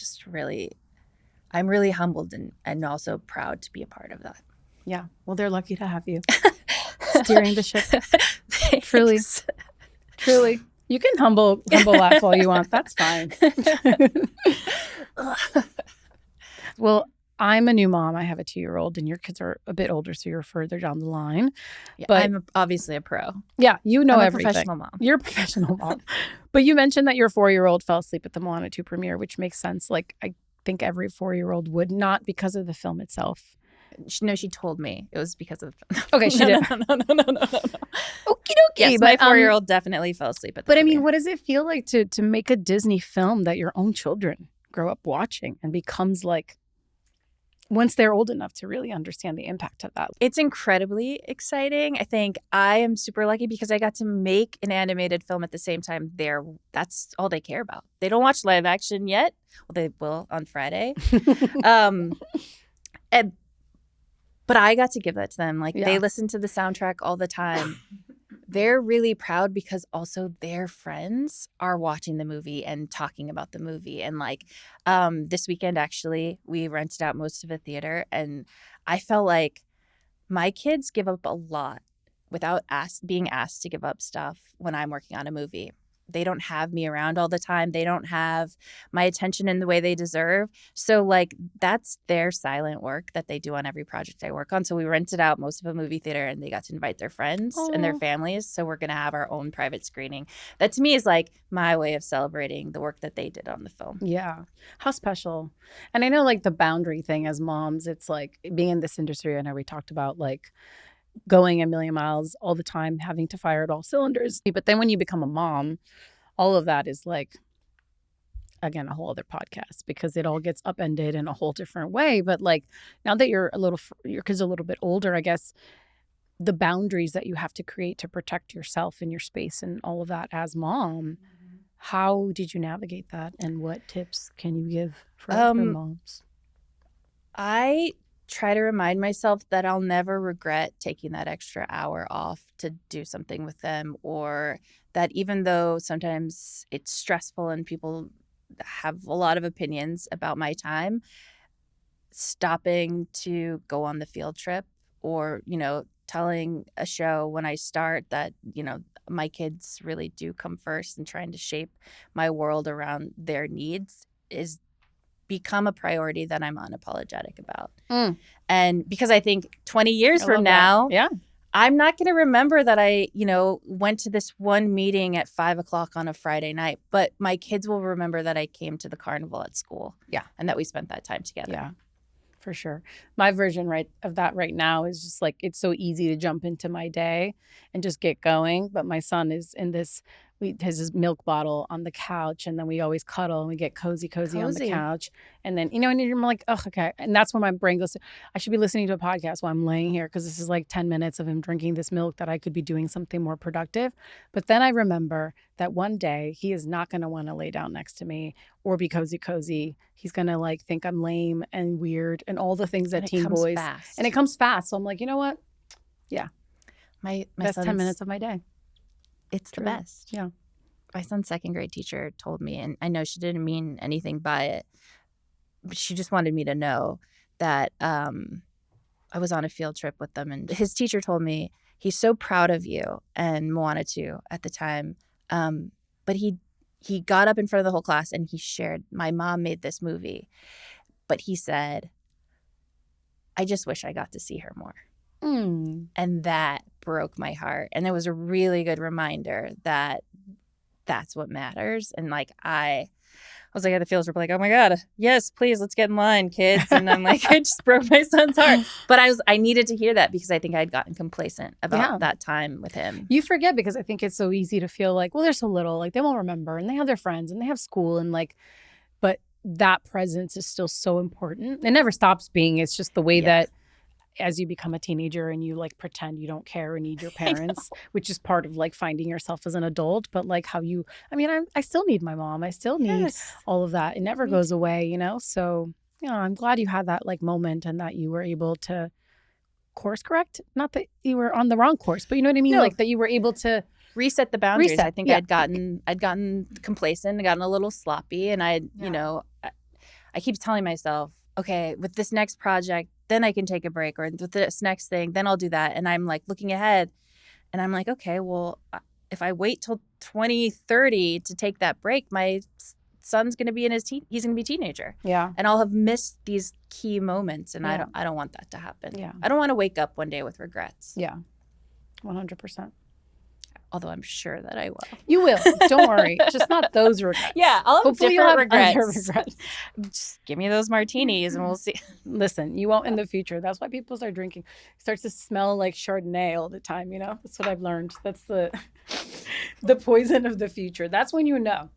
really humbled and also proud to be a part of that. Yeah. Well, they're lucky to have you steering the ship. Truly. You can humble laugh all you want. That's fine. Well, I'm a new mom. I have a 2-year-old, and your kids are a bit older, so you're further down the line. Yeah, but I'm obviously a pro. Yeah, you know I'm a everything. Professional mom. You're a professional mom. But you mentioned that your 4-year-old fell asleep at the Moana 2 premiere, which makes sense. Like, I think every 4-year-old would, not because of the film itself. No, she told me it was because of the film. Okay, she did. No. Okie dokie. Yes, but, my 4-year-old definitely fell asleep at the But premiere. I mean, what does it feel like to make a Disney film that your own children grow up watching and becomes like, once they're old enough to really understand the impact of that? It's incredibly exciting. I think I am super lucky because I got to make an animated film at the same time. That's all they care about. They don't watch live action yet. Well, they will on Friday. But I got to give that to them. Like, They listen to the soundtrack all the time. They're really proud because also their friends are watching the movie and talking about the movie. And like this weekend, actually, we rented out most of a theater, and I felt like my kids give up a lot without being asked to give up stuff when I'm working on a movie. They don't have me around all the time. They don't have my attention in the way they deserve. So like that's their silent work that they do on every project I work on. So we rented out most of a movie theater, and they got to invite their friends and their families. So we're going to have our own private screening. That to me is like my way of celebrating the work that they did on the film. Yeah. How special. And I know like the boundary thing as moms, it's like being in this industry. I know we talked about like going a million miles all the time, having to fire at all cylinders. But then when you become a mom, all of that is like, again, a whole other podcast because it all gets upended in a whole different way. But like now that your kids are a little bit older, I guess the boundaries that you have to create to protect yourself and your space and all of that as mom, how did you navigate that? And what tips can you give for moms? I try to remind myself that I'll never regret taking that extra hour off to do something with them, or that even though sometimes it's stressful and people have a lot of opinions about my time, stopping to go on the field trip or, telling a show when I start that, my kids really do come first, and trying to shape my world around their needs is become a priority that I'm unapologetic about. And because I think 20 years from now, I'm not going to remember that I, went to this one meeting at 5:00 on a Friday night, but my kids will remember that I came to the carnival at school. Yeah. And that we spent that time together. Yeah, for sure. My version of that right now is just like, it's so easy to jump into my day and just get going. But my son is in this his milk bottle on the couch, and then we always cuddle and we get cozy on the couch. And then, and I'm like, oh, okay. And that's when my brain goes, I should be listening to a podcast while I'm laying here because this is like 10 minutes of him drinking this milk that I could be doing something more productive. But then I remember that one day he is not going to want to lay down next to me or be cozy. He's going to like think I'm lame and weird and all the things that teen boys. Fast. And it comes fast. So I'm like, you know what? Yeah. My Best 10 minutes of my day. It's the best. Yeah. My son's second grade teacher told me, and I know she didn't mean anything by it, but she just wanted me to know that I was on a field trip with them. And his teacher told me, he's so proud of you, and Moana too at the time. But he got up in front of the whole class and he shared, my mom made this movie. But he said, I just wish I got to see her more. And that broke my heart. And it was a really good reminder that that's what matters. And like I was like at the field trip, like, oh my God, yes, please, let's get in line, kids. And I'm like, I just broke my son's heart. But I needed to hear that because I think I'd gotten complacent about that time with him. You forget because I think it's so easy to feel like, well, they're so little, like they won't remember, and they have their friends and they have school, and like, but that presence is still so important. It never stops being. It's just the way that as you become a teenager and you like pretend you don't care or need your parents, which is part of like finding yourself as an adult, but like how you, I still need my mom. I still need all of that. It never goes away, you know? So, I'm glad you had that like moment and that you were able to course correct. Not that you were on the wrong course, but you know what I mean? No. Like that you were able to reset the boundaries. I think I'd gotten complacent, I'd gotten a little sloppy, and I keep telling myself, okay, with this next project, then I can take a break, or with this next thing, then I'll do that. And I'm like looking ahead and I'm like, okay, well, if I wait till 2030 to take that break, my son's going to be he's going to be a teenager. Yeah. And I'll have missed these key moments. And I don't want that to happen. Yeah. I don't want to wake up one day with regrets. Yeah. 100%. Although I'm sure that I will. You will. Don't worry. Just not those regrets. Yeah, I'll have Hopefully different regrets. Just give me those martinis and we'll see. Listen, you won't in the future. That's why people start drinking. It starts to smell like Chardonnay all the time, you know? That's what I've learned. That's the poison of the future. That's when you know.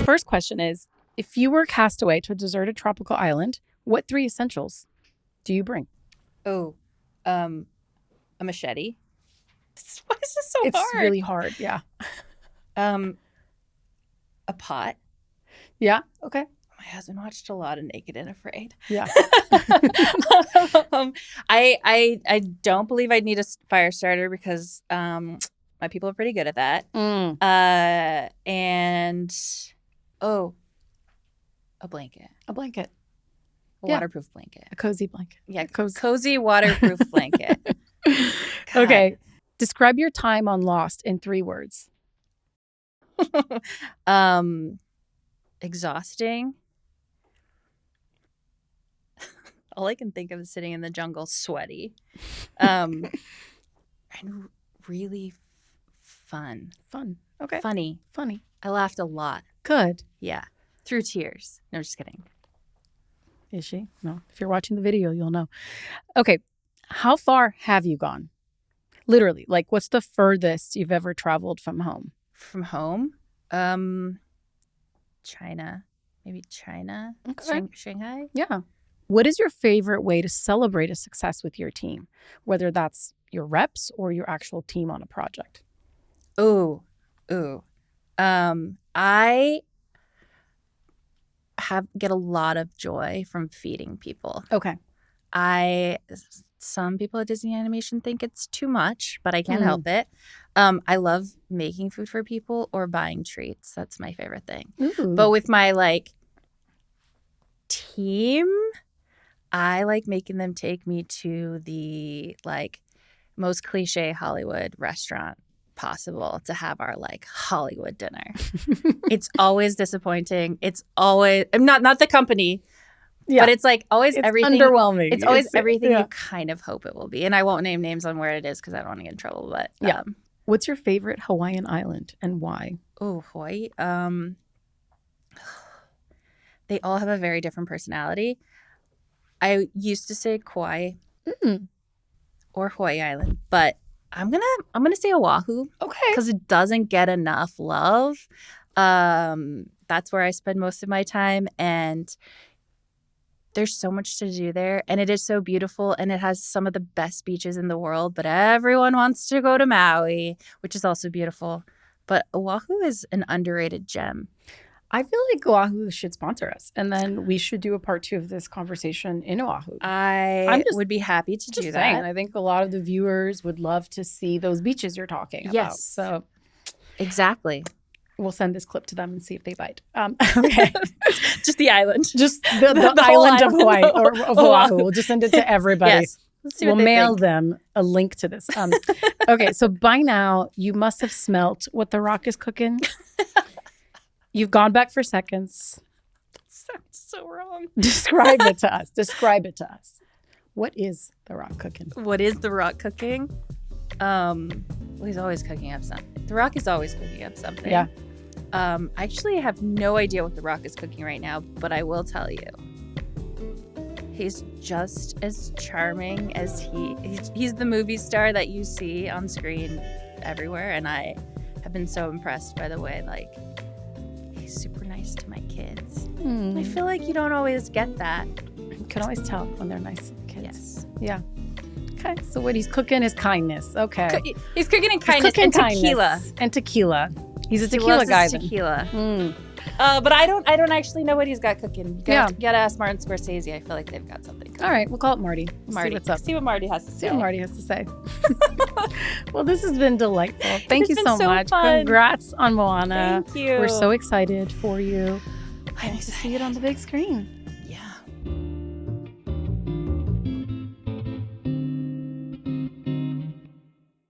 First question is, if you were cast away to a deserted tropical island, what 3 essentials do you bring? Oh, a machete. Why is this so hard? It's really hard, yeah. A pot. Yeah, okay. My husband watched a lot of Naked and Afraid. Yeah. I don't believe I'd need a fire starter because my people are pretty good at that. And a blanket. A blanket. A waterproof blanket. A cozy blanket. Yeah, cozy waterproof blanket. Okay. Describe your time on Lost in 3 words. Exhausting. All I can think of is sitting in the jungle sweaty. And really fun. Fun. Okay. Funny. I laughed a lot. Good. Yeah. Through tears. No, just kidding. Is she? No. If you're watching the video, you'll know. Okay. How far have you gone? Literally. Like, what's the furthest you've ever traveled from home? From home? China. Maybe China. Okay. Shanghai? Yeah. What is your favorite way to celebrate a success with your team? Whether that's your reps or your actual team on a project. Ooh. I get a lot of joy from feeding people. Okay. Some people at Disney Animation think it's too much, but I can't help it. I love making food for people or buying treats. That's my favorite thing. Ooh. But with my team, I like making them take me to the most cliche Hollywood restaurant possible to have our Hollywood dinner. It's always disappointing. It's always not the company. Yeah. But it's always everything. Underwhelming. It's always everything you kind of hope it will be. And I won't name names on where it is because I don't want to get in trouble. But yeah. What's your favorite Hawaiian island and why? Oh, Hawaii. They all have a very different personality. I used to say Kauai. or Hawaii Island, but I'm gonna say Oahu Okay. because it doesn't get enough love. That's where I spend most of my time, and there's so much to do there, and it is so beautiful, and it has some of the best beaches in the world, but everyone wants to go to Maui, which is also beautiful. But Oahu is an underrated gem. I feel like Oahu should sponsor us, and then we should do a part 2 of this conversation in Oahu. I would be happy to do Just that. saying, I think a lot of the viewers would love to see those beaches you're talking about. Yes. So Exactly. we'll send this clip to them and see if they bite. Okay. Just the island. Just the The whole island of island Hawaii of or of Oahu. We'll just send it to everybody. Yes. Let's see what We'll they mail think. them a link to this. Okay, so by now you must have smelt what The Rock is cooking. You've gone back for seconds. Sounds so wrong. Describe it to us. Describe it to us. What is The Rock cooking? What is The Rock cooking? Well, he's always cooking up something. The Rock is always cooking up something. Yeah. I actually have no idea what The Rock is cooking right now, but I will tell you. He's just as charming as he's the movie star that you see on screen everywhere, and I have been so impressed by the way, like, he's super nice to my kids. I feel like you don't always get that. You can always tell when they're nice kids. Yes. Yeah. Okay, so what he's cooking is kindness. Okay. He's cooking in kindness Cooking and kindness tequila. And tequila. He's a He tequila loves guy. his then. tequila. Mm. But I don't actually know what he's got cooking. Yeah. Gotta ask Martin Scorsese. I feel like they've got something cooking. All right, we'll call it Marty. Marty. See what's up. See what Marty has to See say. what Marty has to say. Well, this has been delightful. Thank you been so so much. fun. Congrats on Moana. Thank you. We're so excited for you. I I'm need to see it on the big screen.